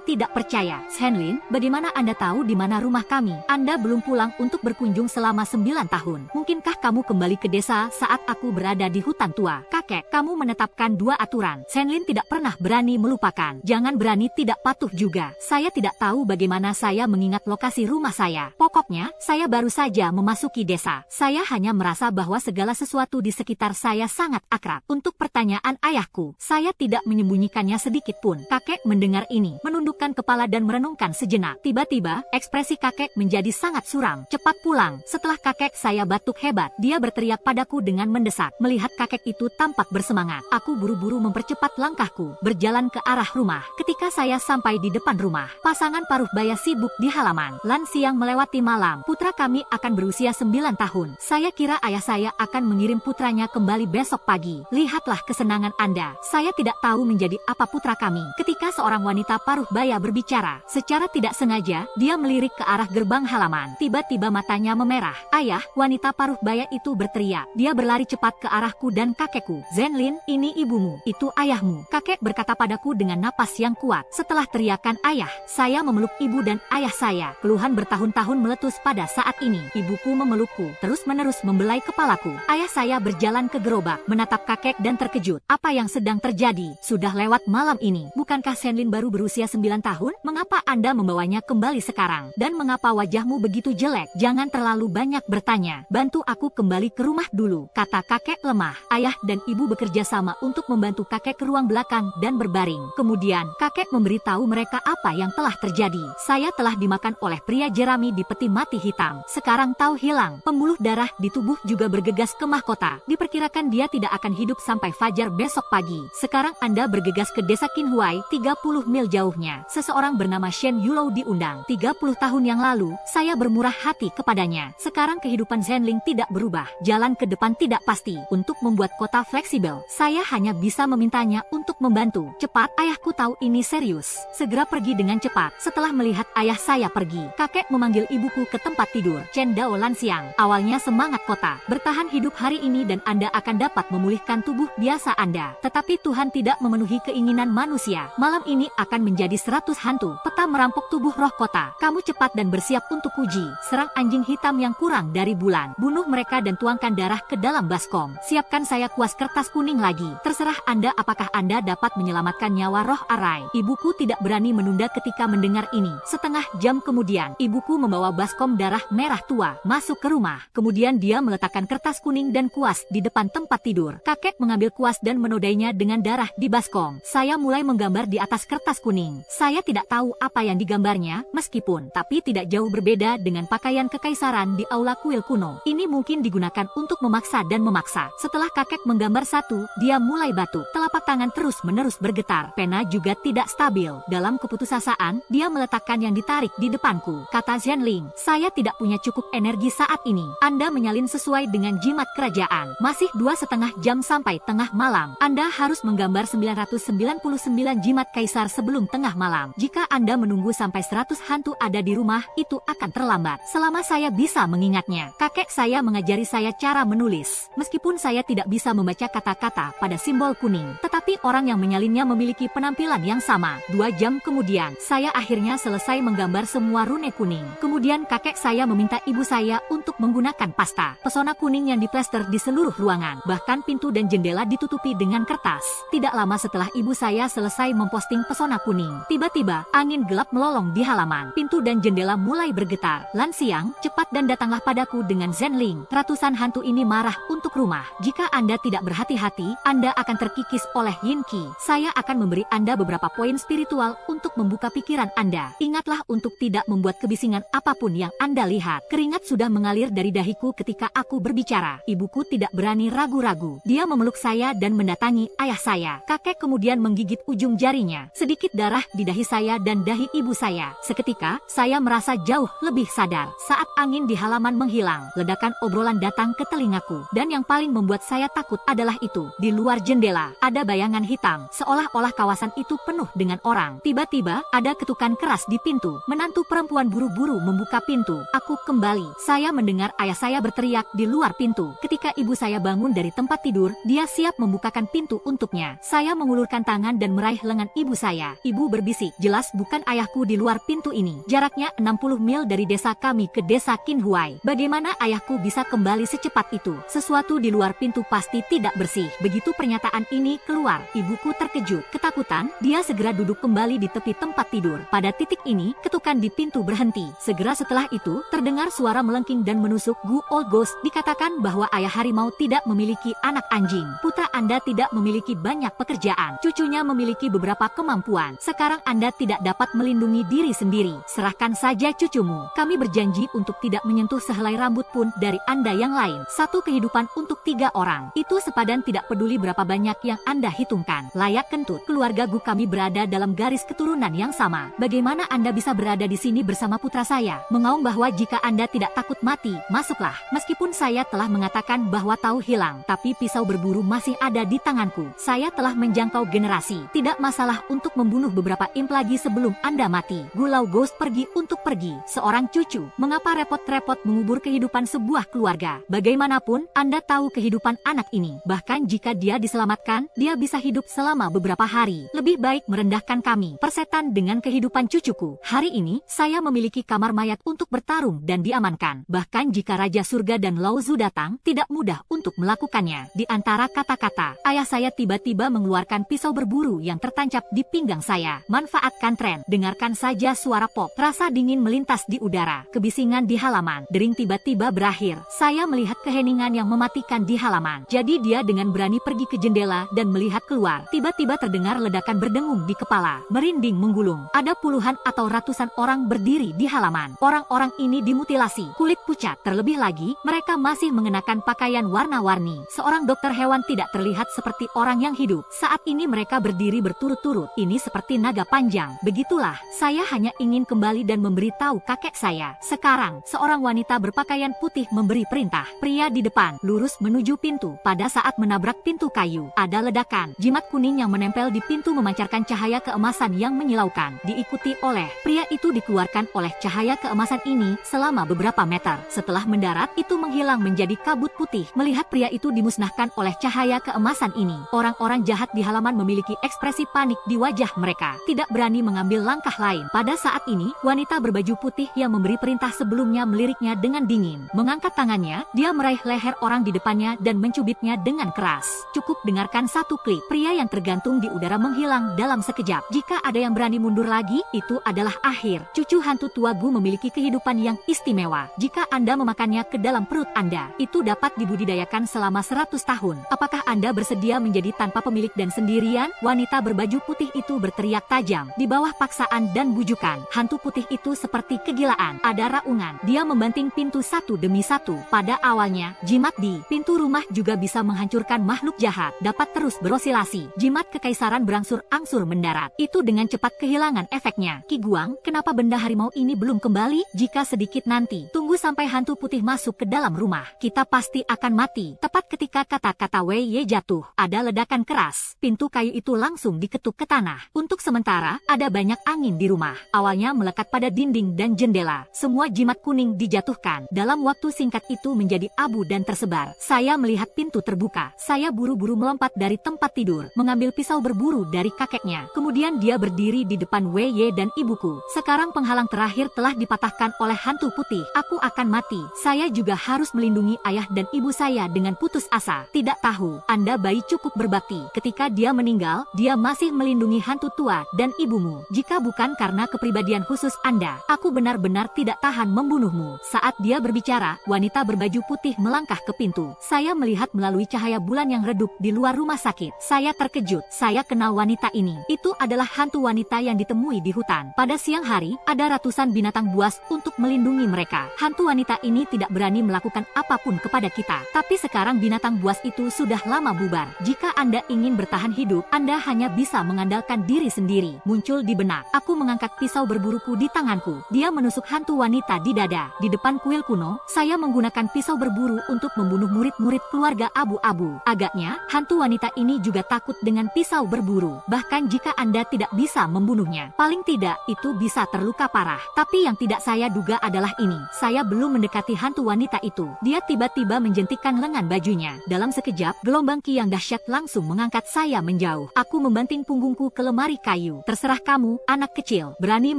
tidak percaya. Shenlin, bagaimana Anda tahu di mana rumah kami? Anda belum pulang untuk berkunjung selama 9 tahun. Mungkinkah kamu kembali ke desa saat aku berada di hutan tua? Kakek, kamu menetapkan 2 aturan. Shenlin tidak pernah berani melupakan. Jangan berani tidak patuh juga. Saya tidak tahu bagaimana saya mengingat lokasi rumah saya. Pokoknya, saya baru saja memasuki desa. Saya hanya merasa bahwa segala sesuatu di sekitar saya sangat akrab. Untuk pertanyaan ayahku, saya tidak menyembunyikannya sedikit pun. Kakek mendengar ini, menundukkan kepala dan merenungkan sejenak. Tiba-tiba, ekspresi kakek menjadi sangat suram. Cepat pulang. Setelah kakek saya batuk hebat, dia berteriak padaku dengan mendesak. Melihat kakek itu tampak bersemangat, aku buru-buru mempercepat langkahku, berjalan ke arah rumah. Ketika saya sampai di depan rumah, pasangan paruh baya sibuk di halaman. Lan siang melewati malam, putra kami akan berusia 9 tahun. Saya kira ayah saya akan mengirim putranya kembali besok pagi. Lihatlah kesenangan Anda. Saya tidak tahu menjadi apa putra kami. Ketika seorang wanita paruh baya berbicara, secara tidak sengaja, dia melirik ke arah gerbang halaman. Tiba-tiba matanya memerah. Ayah, wanita paruh baya itu berteriak. Dia berlari cepat ke arahku dan kakekku. Shenlin, ini ibumu, itu ayahmu. Kakek berkata padaku dengan napas yang kuat. Setelah teriakan ayah, saya memeluk ibu dan ayah saya. Keluhan bertahun-tahun meletus pada saat ini. Ibuku memelukku, terus-menerus membelai kepalaku. Ayah saya berjalan ke gerobak, menatap kakek dan terkejut. Apa yang sedang terjadi? Sudah lewat malam ini. Bukankah Shenlin baru berusia 9 tahun? Mengapa Anda membawanya kembali sekarang? Dan mengapa wajahmu begitu jelek? Jangan terlalu banyak bertanya. Bantu aku kembali ke rumah dulu, kata kakek lemah. Ayah dan ibu bekerja sama untuk membantu kakek ke ruang belakang dan berbaring. Kemudian, kakek memberitahu mereka apa yang telah terjadi. Saya telah dimakan oleh pria jerami di peti mati hitam. Sekarang tahu hilang. Pembuluh darah di tubuh juga bergegas ke mahkota. Diperkirakan dia tidak akan hidup sampai fajar besok pagi. Sekarang Anda bergegas ke desa Qinhuai, 30 mil jauhnya. Seseorang bernama Shen Yulou diundang. 30 tahun yang lalu, saya bermurah hati kepadanya. Sekarang kehidupan Shenlin tidak berubah. Jalan ke depan tidak pasti. Untuk membuat kota fleksibel, saya hanya bisa memintanya untuk membantu. Cepat, ayahku tahu ini serius. Segera pergi dengan cepat. Setelah melihat ayah saya pergi, kakek memanggil ibuku ke tempat tidur. Chen Dao Lan Siang, awalnya semangat kota. Bertahan hidup hari ini dan Anda akan dapat memulihkan tubuh biasa Anda. Tetapi Tuhan tidak memenuhi keinginan manusia. Malam ini akan menjadi 100 hantu. Peta merampok tubuh roh kota. Kamu cepat dan bersiap untuk uji. Serang anjing hitam yang kurang dari bulan. Bunuh mereka dan tuangkan darah ke dalam baskom. Siapkan saya kuas kertas kuning lagi. Terserah Anda apakah Anda dapat menyelamatkan nyawa roh Arai. Ibuku tidak berani menunda ketika mendengar ini. Setengah jam kemudian, ibuku membawa baskom darah merah tua masuk ke rumah. Kemudian dia meletakkan kertas kuning dan kuas di depan tempat tidur. Kakek mengambil kuas dan menodainya dengan darah di baskom. Saya mulai menggambar di atas kertas kuning. Saya tidak tahu apa yang digambarnya, meskipun tapi tidak jauh berbeda dengan pakaian kekaisaran di aula kuil kuno. Ini mungkin digunakan untuk memaksa dan memaksa. Setelah kakek menggambar satu, dia mulai batuk. Telapak tangan terus-menerus bergetar. Pena juga tidak stabil. Dalam keputusasaan, dia meletakkan yang ditarik di depanku. Kata Shenlin, saya tidak punya cukup energi saat ini. Anda menyalin sesuai dengan jimat kerajaan. Masih 2,5 jam sampai tengah malam. Anda harus menggambar 999 jimat kaisar sebelum tengah malam. Jika Anda menunggu sampai 100 hantu ada di rumah, itu akan terlambat. Selama saya bisa mengingatnya, kakek saya mengajari saya cara menulis. Meskipun saya tidak bisa membaca kata-kata pada simbol kuning, tetapi orang yang menyalinnya memiliki penampilan yang sama. 2 jam kemudian, saya akhirnya selesai menggambar semua rune kuning. Kemudian kakek saya meminta ibu saya untuk menggunakan pasta pesona kuning yang diplester di seluruh ruangan. Bahkan pintu dan jendela ditutupi dengan kertas. Tidak lama setelah ibu saya selesai memposting pesona kuning, tiba-tiba angin gelap melolong di halaman. Pintu dan jendela mulai bergetar. Lan Siang, cepat dan datanglah padaku dengan Shenlin. Ratusan hantu ini marah untuk rumah. Jika Anda tidak berhati-hati, Anda akan terkikis oleh Yin Qi. Saya akan memberi Anda beberapa poin spiritual untuk membuka pikiran Anda. Ingatlah untuk tidak membuat kebisingan apapun yang Anda lihat. Keringat sudah mengalir dari dahiku ketika aku berbicara. Ibuku tidak berani ragu-ragu. Dia memeluk saya dan mendatangi ayah saya. Kakek kemudian menggigit ujung jarinya. Sedikit darah di dahi saya dan dahi birahi ibu saya. Seketika, saya merasa jauh lebih sadar. Saat angin di halaman menghilang, ledakan obrolan datang ke telingaku. Dan yang paling membuat saya takut adalah itu. Di luar jendela, ada bayangan hitam, seolah-olah kawasan itu penuh dengan orang. Tiba-tiba, ada ketukan keras di pintu. Menantu perempuan buru-buru membuka pintu. Aku kembali. Saya mendengar ayah saya berteriak di luar pintu. Ketika ibu saya bangun dari tempat tidur, dia siap membukakan pintu untuknya. Saya mengulurkan tangan dan meraih lengan ibu saya. Ibu berbisik, jelas bukan ayahku di luar pintu ini. Jaraknya 60 mil dari desa kami ke desa Qinhuai. Bagaimana ayahku bisa kembali secepat itu? Sesuatu di luar pintu pasti tidak bersih. Begitu pernyataan ini keluar, ibuku terkejut. Ketakutan, dia segera duduk kembali di tepi tempat tidur. Pada titik ini, ketukan di pintu berhenti. Segera setelah itu, terdengar suara melengking dan menusuk. Gu Old Ghost dikatakan bahwa ayah harimau tidak memiliki anak anjing. Putra Anda tidak memiliki banyak pekerjaan. Cucunya memiliki beberapa kemampuan. Sekarang Anda tidak dapat melindungi diri sendiri. Serahkan saja cucumu. Kami berjanji untuk tidak menyentuh sehelai rambut pun dari Anda yang lain. Satu kehidupan untuk 3 orang. Itu sepadan tidak peduli berapa banyak yang Anda hitungkan. Layak kentut. Keluarga Gu kami berada dalam garis keturunan yang sama. Bagaimana Anda bisa berada di sini bersama putra saya? Mengaung bahwa jika Anda tidak takut mati, masuklah. Meskipun saya telah mengatakan bahwa tahu hilang, tapi pisau berburu masih ada di tanganku. Saya telah menjangkau generasi. Tidak masalah untuk membunuh beberapa imp lagi sebelum Anda mati. Gulau Ghost pergi untuk pergi. Seorang cucu. Mengapa repot-repot mengubur kehidupan sebuah keluarga? Bagaimanapun, Anda tahu kehidupan anak ini. Bahkan jika dia diselamatkan, dia bisa hidup selama beberapa hari. Lebih baik merendahkan kami, persetan, dengan kehidupan cucuku. Hari ini, saya memiliki kamar mayat untuk bertarung dan diamankan. Bahkan jika Raja Surga dan Lao Zu datang, tidak mudah untuk melakukannya. Di antara kata-kata, ayah saya tiba-tiba mengeluarkan pisau berburu yang tertancap di pinggang saya. Manfaatkan tren. Dengarkan saja suara pop. Rasa dingin melintas di udara. Kebisingan di halaman. Dering tiba-tiba berakhir. Saya melihat keheningan yang mematikan di halaman. Jadi dia dengan berani pergi ke jendela dan melihat keluar. Tiba-tiba terdengar ledakan berdengung di kepala. Merinding menggulung. Ada puluhan atau ratusan orang berdiri di halaman. Orang-orang ini dimutilasi. Kulit pucat. Terlebih lagi, mereka masih mengenakan pakaian warna-warni. Seorang dokter hewan tidak terlihat seperti orang yang hidup. Saat ini mereka berdiri berturut-turut. Ini seperti naga panjang. Begitulah, saya hanya ingin kembali dan memberitahu kakek saya. Sekarang, seorang wanita berpakaian putih memberi perintah. Pria di depan, lurus menuju pintu. Pada saat menabrak pintu kayu, ada ledakan. Jimat kuning yang menempel di pintu memancarkan cahaya keemasan yang menyilaukan. Diikuti oleh pria itu dikeluarkan oleh cahaya keemasan ini selama beberapa meter. Setelah mendarat, itu menghilang menjadi kabut putih. Melihat pria itu dimusnahkan oleh cahaya keemasan ini, orang-orang jahat di halaman memiliki ekspresi panik di wajah mereka. Tidak berani mengambil langkah lain. Pada saat ini, wanita berbaju putih yang memberi perintah sebelumnya meliriknya dengan dingin. Mengangkat tangannya, dia meraih leher orang di depannya dan mencubitnya dengan keras. Cukup dengarkan satu klik. Pria yang tergantung di udara menghilang dalam sekejap. Jika ada yang berani mundur lagi, itu adalah akhir. Cucu hantu tua Gu memiliki kehidupan yang istimewa. Jika Anda memakannya ke dalam perut Anda, itu dapat dibudidayakan selama 100 tahun. Apakah Anda bersedia menjadi tanpa pemilik dan sendirian? Wanita berbaju putih itu berteriak tajam. Di bawah paksaan dan bujukan, hantu putih itu seperti kegilaan. Ada raungan. Dia membanting pintu satu demi satu. Pada awalnya, jimat di pintu rumah juga bisa menghancurkan makhluk jahat. Dapat terus berosilasi. Jimat kekaisaran berangsur-angsur mendarat. Itu dengan cepat kehilangan efeknya. Ki Guang, kenapa benda harimau ini belum kembali? Jika sedikit nanti, tunggu sampai hantu putih masuk ke dalam rumah. Kita pasti akan mati. Tepat ketika kata-kata Wei Ye jatuh, ada ledakan keras. Pintu kayu itu langsung diketuk ke tanah. Untuk sementara, ada banyak angin di rumah. Awalnya melekat pada dinding dan jendela. Semua jimat kuning dijatuhkan. Dalam waktu singkat itu menjadi abu dan tersebar. Saya melihat pintu terbuka. Saya buru-buru melompat dari tempat tidur, mengambil pisau berburu dari kakeknya. Kemudian dia berdiri di depan Wei Ye dan ibuku. Sekarang penghalang terakhir telah dipatahkan oleh hantu putih. Aku akan mati. Saya juga harus melindungi ayah dan ibu saya dengan putus asa. Tidak tahu, Anda bayi cukup berbakti. Ketika dia meninggal, dia masih melindungi hantu tua dan ibumu. Jika bukan karena kepribadian khusus Anda, aku benar-benar tidak tahan membunuhmu. Saat dia berbicara, wanita berbaju putih melangkah ke pintu. Saya melihat melalui cahaya bulan yang redup di luar rumah sakit. Saya terkejut. Saya kenal wanita ini. Itu adalah hantu wanita yang ditemui di hutan. Pada siang hari, ada ratusan binatang buas untuk melindungi mereka. hantu wanita ini tidak berani melakukan apapun kepada kita. Tapi sekarang binatang buas itu sudah lama bubar. Jika Anda ingin bertahan hidup, Anda hanya bisa mengandalkan diri sendiri. Muncul di benak. Aku mengangkat pisau berburuku di tanganku. Dia menusuk hantu wanita di dada. Di depan kuil kuno, saya menggunakan pisau berburu untuk membunuh murid-murid keluarga abu-abu. Agaknya, hantu wanita ini juga takut dengan pisau berburu. Bahkan jika Anda tidak bisa membunuhnya, paling tidak itu bisa terluka parah. Tapi yang tidak saya duga adalah ini. Saya belum mendekati hantu wanita itu. Dia tiba-tiba menjentikkan lengan bajunya. Dalam sekejap, gelombang ki yang dahsyat langsung mengangkat saya menjauh. Aku membanting punggungku ke lemari kayu. Terserah kamu, anak kecil, berani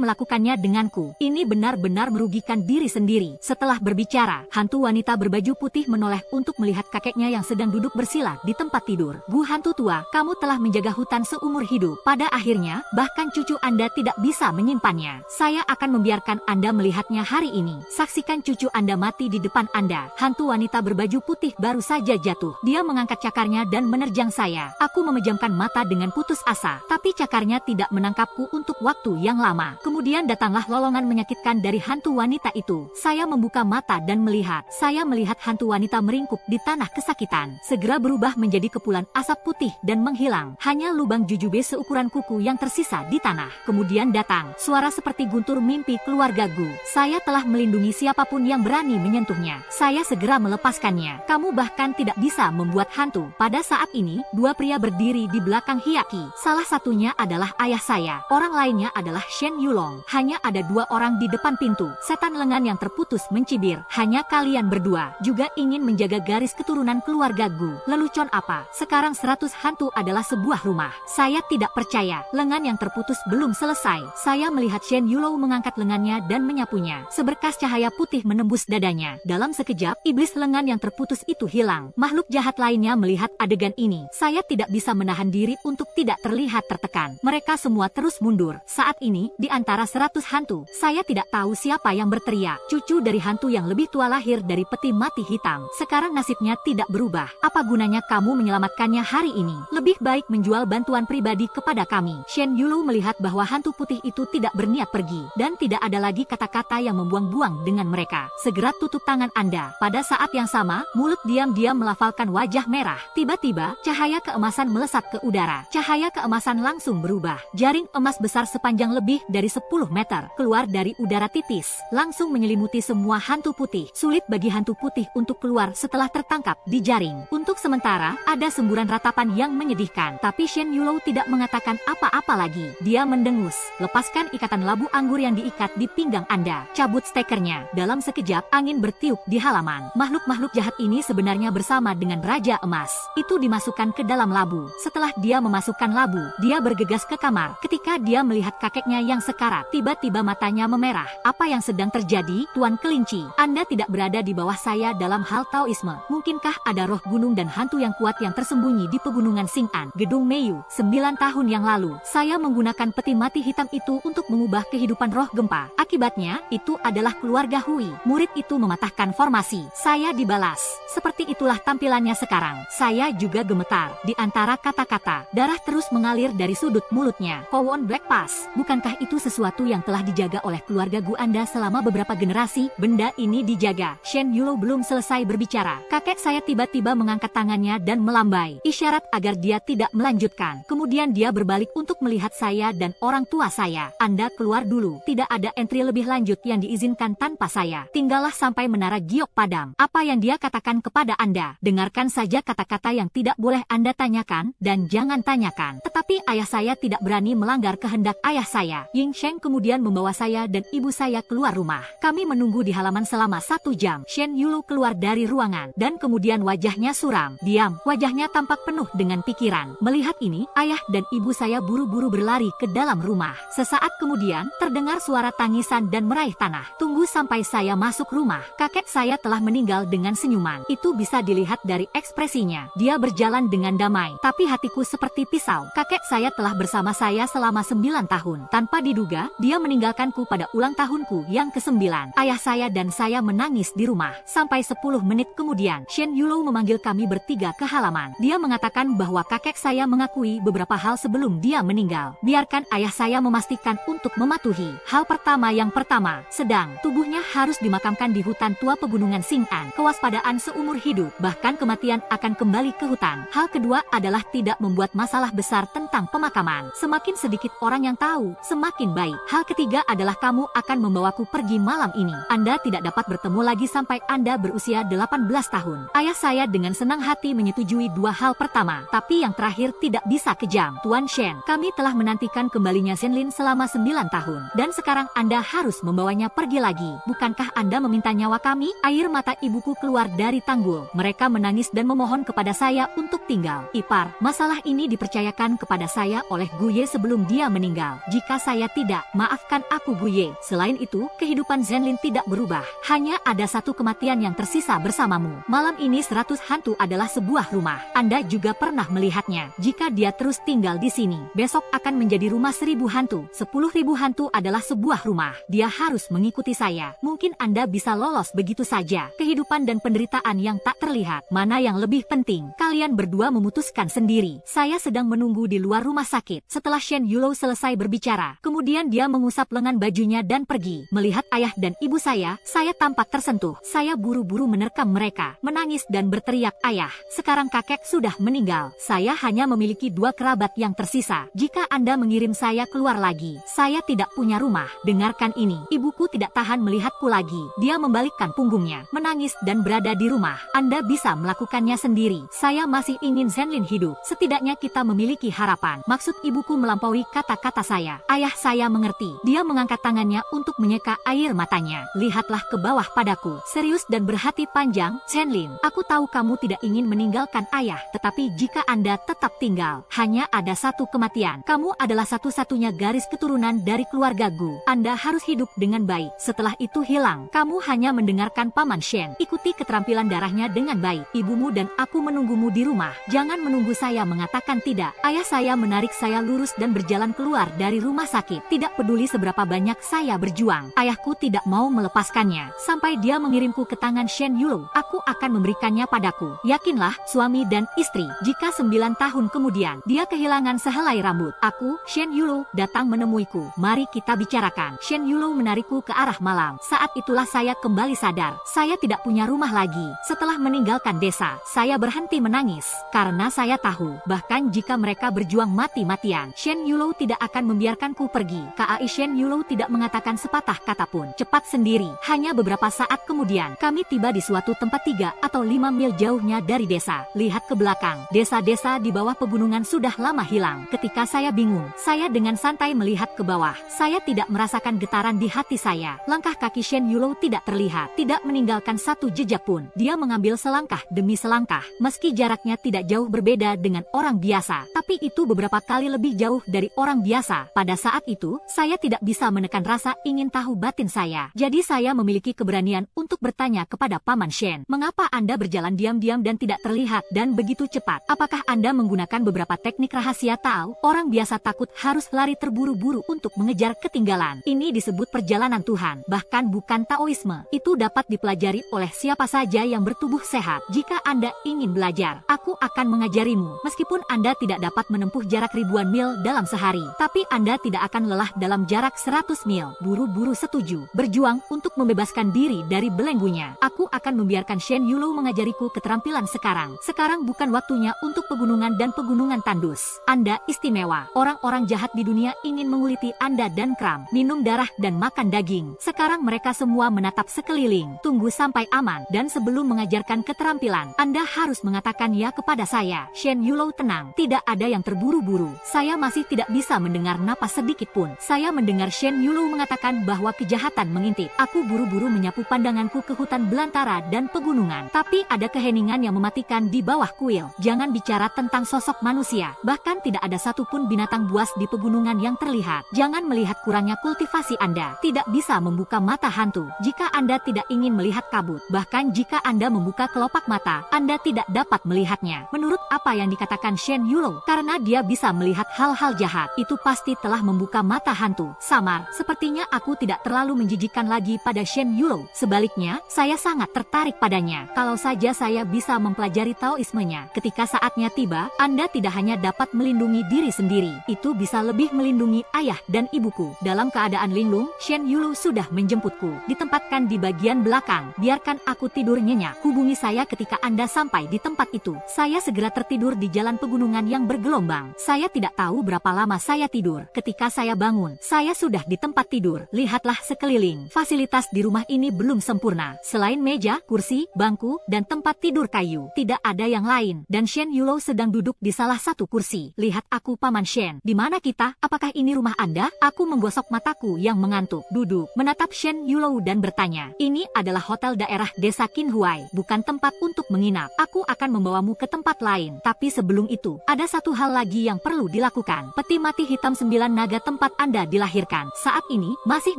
melakukannya denganku. Ini benar-benar merugikan diri sendiri. Setelah berbicara, hantu wanita berbaju putih menoleh untuk melihat kakeknya yang sedang duduk bersila di tempat tidur. Bu hantu tua, kamu telah menjaga hutan seumur hidup. Pada akhirnya, bahkan cucu Anda tidak bisa menyimpannya. Saya akan membiarkan Anda melihatnya hari ini. Saksikan cucu Anda mati di depan Anda. Hantu wanita berbaju putih baru saja jatuh. Dia mengangkat cakarnya dan menerjang saya. Aku memejamkan mata dengan putus asa. Tapi cakarnya tidak menangkapku untuk waktu yang lama. Kemudian datanglah lolongan menyakitkan dari hantu wanita itu. Saya membuka mata dan melihat. Saya melihat hantu wanita meringkuk di tanah kesakitan. Segera berubah menjadi kepulan asap putih dan menghilang. Hanya lubang jujube seukuran kuku yang tersisa di tanah. Kemudian datang suara seperti guntur mimpi keluarga Gu. Saya telah melindungi siapapun yang berani menyentuhnya. Saya segera melepaskannya. Kamu bahkan tidak bisa membuat hantu. Pada saat ini, dua pria berdiri di belakang Hyaki. Salah satunya adalah ayah saya. Orang lainnya adalah Shen Yulong. Hanya ada dua orang di depan pintu. Setan lengan yang terputus mencibir. Hanya kalian berdua juga ingin menjaga garis keturunan keluarga Gu. Lelucon apa? Sekarang 100 hantu adalah sebuah rumah. Saya tidak percaya. Lengan yang terputus belum selesai. Saya melihat Shen Yulong mengangkat lengannya dan menyapunya. Seberkas cahaya putih menembus dadanya. Dalam sekejap, iblis lengan yang terputus itu hilang. Makhluk jahat lainnya melihat adegan ini. Saya tidak bisa menahan diri untuk tidak terlihat tertekan. Mereka semua terus mundur. Saat ini, di antara 100 hantu, saya tidak tahu siapa yang berteriak. Cucu dari hantu yang lebih tua lahir dari peti mati hitam. Sekarang nasibnya tidak berubah. Apa gunanya kamu menyelamatkannya hari ini? Lebih baik menjual bantuan pribadi kepada kami. Shen Yulu melihat bahwa hantu putih itu tidak berniat pergi. Dan tidak ada lagi kata-kata yang membuang-buang dengan mereka. Segera tutup tangan Anda. Pada saat yang sama, mulut diam-diam melafalkan wajah merah. Tiba-tiba, cahaya keemasan melesat ke udara. Cahaya keemasan langsung berubah. Jaring emas besar sepanjang lebih dari 10 meter keluar dari udara tipis. Langsung menyelimuti semua hantu putih. Sulit bagi hantu putih untuk keluar setelah tertangkap di jaring. Untuk sementara, ada semburan ratapan yang menyedihkan. Tapi Shen Yulong tidak mengatakan apa-apa lagi. Dia mendengus. Lepaskan ikatan labu anggur yang diikat di pinggang Anda. Cabut stekernya. Dalam sekejap, angin bertiup di halaman. Makhluk-makhluk jahat ini sebenarnya bersama dengan Raja Emas. Itu dimasukkan ke dalam labu. Setelah dia memasukkan labu, dia bergegas ke kamar. Ketika dia melihat kakeknya yang sekarat, tiba-tiba matanya memerah. Apa yang sedang terjadi, Tuan Kelinci? Anda tidak berada di bawah saya dalam hal Taoisme. Mungkinkah ada roh gunung dan hantu yang kuat yang tersembunyi di pegunungan Xing'an, Gedung Meiyu? 9 tahun yang lalu, saya menggunakan peti mati hitam itu untuk mengubah kehidupan roh gempa. Akibatnya, itu adalah keluarga Hui. Murid itu mematahkan formasi. Saya dibalas. Seperti itulah tampilannya sekarang. Saya juga gemetar. Di antara kata-kata, darah terus mengalir dari sudut mulutnya. Kowon Black Pass. Bukankah itu sesuatu yang telah dijaga oleh keluarga Gu Anda selama beberapa generasi? Benda ini dijaga. Shen Yulong belum selesai berbicara. Kakek saya tiba-tiba mengangkat tangannya dan melambai. Isyarat agar dia tidak melanjutkan. Kemudian dia berbalik untuk melihat saya dan orang tua saya. Anda keluar dulu. Tidak ada entry lebih lanjut yang diizinkan tanpa saya. Tinggallah sampai menara giok padam. Apa yang dia katakan kepada Anda? Dengarkan saja kata-kata yang tidak boleh Anda tanyakan dan jangan tanyakan. Tetapi ayah saya tidak berani melanggar kehendak ayah saya. Ying Sheng kemudian membawa saya dan ibu saya keluar rumah. Kami menunggu di halaman selama 1 jam. Shen Yulu keluar dari ruangan dan kemudian wajahnya suram. Diam, wajahnya tampak penuh dengan pikiran. Melihat ini, ayah dan ibu saya buru-buru berlari ke dalam rumah. Sesaat kemudian, terdengar suara tangisan dan meraih tanah. Tunggu sampai saya masuk rumah. Kakek saya telah meninggal dengan senyuman. Itu bisa dilihat dari ekspresinya. Dia berjalan dengan damai, tapi hatiku seperti pisau. Kakek saya telah bersama saya selama 9 tahun. Tanpa diduga, dia meninggalkanku pada ulang tahunku yang ke-9. Ayah saya dan saya menangis di rumah. Sampai 10 menit kemudian, Shen Yulong memanggil kami bertiga ke halaman. Dia mengatakan bahwa kakek saya mengakui beberapa hal sebelum dia meninggal. Biarkan ayah saya memastikan untuk mematuhi. Hal pertama yang pertama, sedang tubuhnya harus dimakamkan di hutan tua pegunungan Xing'an. Kewaspadaan seumur hidup, bahkan kematian akan kembali ke hutan. Hal kedua adalah tidak membuat masalah besar tentang pemakaman. Semakin sedikit orang yang tahu, semakin baik. Hal ketiga adalah kamu akan membawaku pergi malam ini. Anda tidak dapat bertemu lagi sampai Anda berusia 18 tahun. Ayah saya dengan senang hati menyetujui dua hal pertama, tapi yang terakhir tidak bisa kejam. Tuan Shen, kami telah menantikan kembalinya Zhenlin selama 9 tahun, dan sekarang Anda harus membawanya pergi lagi. Bukankah Anda meminta nyawa kami? Air mata ibuku keluar dari tanggul. Mereka menangis dan memohon kepada saya untuk tinggal. Ipar, masalah ini dipercayakan kepada saya oleh Guye sebelum dia meninggal. Jika saya tidak, maafkan aku Guye. Selain itu, kehidupan Zhenlin tidak berubah. Hanya ada satu kematian yang tersisa bersamamu. Malam ini 100 hantu adalah sebuah rumah. Anda juga pernah melihatnya. Jika dia terus tinggal di sini, besok akan menjadi rumah 1000 hantu. 10.000 hantu adalah sebuah rumah. Dia harus mengikuti saya. Mungkin Anda bisa lolos begitu saja. Kehidupan dan penderitaan yang tak terlihat. Mana yang lebih penting? Kalian berdua memutuskan sendiri. Saya sedang menunggu di luar rumah sakit. Setelah Shen Yulou selesai berbicara, kemudian dia mengusap lengan bajunya dan pergi. Melihat ayah dan ibu saya tampak tersentuh. Saya buru-buru menerkam mereka, menangis dan berteriak, "Ayah, sekarang kakek sudah meninggal. Saya hanya memiliki 2 kerabat yang tersisa. Jika Anda mengirim saya keluar lagi, saya tidak punya rumah." Dengarkan ini. Ibuku tidak tahan melihatku lagi. Dia membalikkan punggungnya, menangis dan berada di rumah. Anda bisa melakukannya sendiri. Saya masih ingin Zhenlin hidup. Setidaknya kita memiliki harapan. Maksud ibuku melampaui kata-kata saya. Ayah saya mengerti. Dia mengangkat tangannya untuk menyeka air matanya. Lihatlah ke bawah padaku. Serius dan berhati panjang, Zhenlin. Aku tahu kamu tidak ingin meninggalkan ayah. Tetapi jika Anda tetap tinggal, hanya ada satu kematian. Kamu adalah satu-satunya garis keturunan dari keluarga Gu. Anda harus hidup dengan baik. Setelah itu hilang. Kamu hanya mendengarkan Paman Shen. Ikuti keterampilan darahnya dengan baik. Ibumu dan aku menunggumu di rumah. Jangan menunggu saya mengatakan tidak. Ayah saya menarik saya lurus dan berjalan keluar dari rumah sakit. Tidak peduli seberapa banyak saya berjuang. Ayahku tidak mau melepaskannya. Sampai dia mengirimku ke tangan Shen Yulou. Aku akan memberikannya padaku. Yakinlah, suami dan istri. Jika 9 tahun kemudian, dia kehilangan sehelai rambut. Aku, Shen Yulou, datang menemuiku. Mari kita bicarakan. Shen Yulou menarikku ke arah malam. Saat itulah saya kembali sadar. Saya tidak punya rumah lagi. Setelah meninggalkan desa, saya berhenti menangis. Karena saya tahu, bahkan jika mereka berjuang mati-matian, Shen Yulou tidak akan membiarkanku pergi. KAI Shen Yulou tidak mengatakan sepatah kata pun. Cepat sendiri. Hanya beberapa saat kemudian, kami tiba di suatu tempat 3 atau 5 mil jauhnya dari desa. Lihat ke belakang. Desa-desa di bawah pegunungan sudah lama hilang. Ketika saya bingung, saya dengan santai melihat ke bawah. Saya tidak merasakan getaran di hati saya. Langkah kaki Shen Yulou tidak terlihat, tidak meninggalkan satu jejak pun. Dia mengambil selangkah demi selangkah. Meski jaraknya tidak jauh berbeda dengan orang biasa, tapi itu beberapa kali lebih jauh dari orang biasa. Pada saat itu, saya tidak bisa menekan rasa ingin tahu batin saya. Jadi saya memiliki keberanian untuk bertanya kepada Paman Shen, "Mengapa Anda berjalan diam-diam dan tidak terlihat dan begitu cepat? Apakah Anda menggunakan beberapa teknik rahasia tahu? Orang biasa takut harus lari terburu-buru untuk mengejar ketinggalan. Ini disebut perjalanan Tuhan, bahkan bukan Taoisme. Itu dapat dipelajari oleh siapa saja yang bertubuh sehat. Jika Anda ingin belajar, aku akan mengajarimu. Meskipun Anda tidak dapat menempuh jarak ribuan mil dalam sehari, tapi Anda tidak akan lelah dalam jarak 100 mil. Buru-buru setuju. Berjuang untuk membebaskan diri dari belenggunya. Aku akan membiarkan Shen Yulou mengajariku keterampilan sekarang. Sekarang bukan waktunya untuk pegunungan dan pegunungan tandus. Anda istimewa. Orang-orang jahat di dunia ingin menguliti Anda dan kram, minum darah dan makan daging. Sekarang mereka semua menatap sekeliling. Tunggu sampai aman. Dan sebelum mengajarkan keterampilan, Anda harus mengatakan ya kepada saya. Shen Yulou tenang. Tidak ada yang terburu-buru. Saya masih tidak bisa mendengar napas sedikit pun. Saya mendengar Shen Yulou mengatakan bahwa kejahatan mengintip. Aku buru-buru menyapu pandanganku ke hutan belantara dan pegunungan. Tapi ada keheningan yang mematikan di bawah kuil. Jangan bicara tentang sosok manusia. Bahkan tidak ada satupun binatang buas di pegunungan yang terlihat. Jangan melihat kurangnya kultivasi Anda. Tidak bisa membuka mata hantu. Jika Anda tidak ingin melihat kabut, bahkan jika Anda membuka kelopak mata, Anda tidak dapat melihatnya. Menurut apa yang dikatakan Shen Yulou, karena dia bisa melihat hal-hal jahat, itu pasti telah membuka mata hantu. Samar, sepertinya aku tidak terlalu menjijikan lagi pada Shen Yulou. Sebaliknya, saya sangat tertarik padanya. Kalau saja saya bisa mempelajari Taoismenya. Ketika saatnya tiba, Anda tidak hanya dapat melindungi diri sendiri, itu bisa lebih melindungi ayah dan ibuku. Dalam keadaan linglung, Shen Yulou sudah menjemputku. aku ditempatkan di bagian belakang. Biarkan aku tidur nyenyak. Hubungi saya ketika Anda sampai di tempat itu. Saya segera tertidur di jalan pegunungan yang bergelombang. Saya tidak tahu berapa lama saya tidur. Ketika saya bangun, saya sudah di tempat tidur. Lihatlah sekeliling. Fasilitas di rumah ini belum sempurna. Selain meja, kursi, bangku, dan tempat tidur kayu, tidak ada yang lain. Dan Shen Yulou sedang duduk di salah satu kursi. Lihat aku, Paman Shen. Di mana kita? Apakah ini rumah Anda? Aku menggosok mataku yang mengantuk. Duduk, menatap Shen Yulou dan bertanya. Ini adalah hotel daerah desa Qinhuai, bukan tempat untuk menginap. Aku akan membawamu ke tempat lain. Tapi sebelum itu, ada satu hal lagi yang perlu dilakukan. Peti mati hitam 9 naga tempat Anda dilahirkan saat ini masih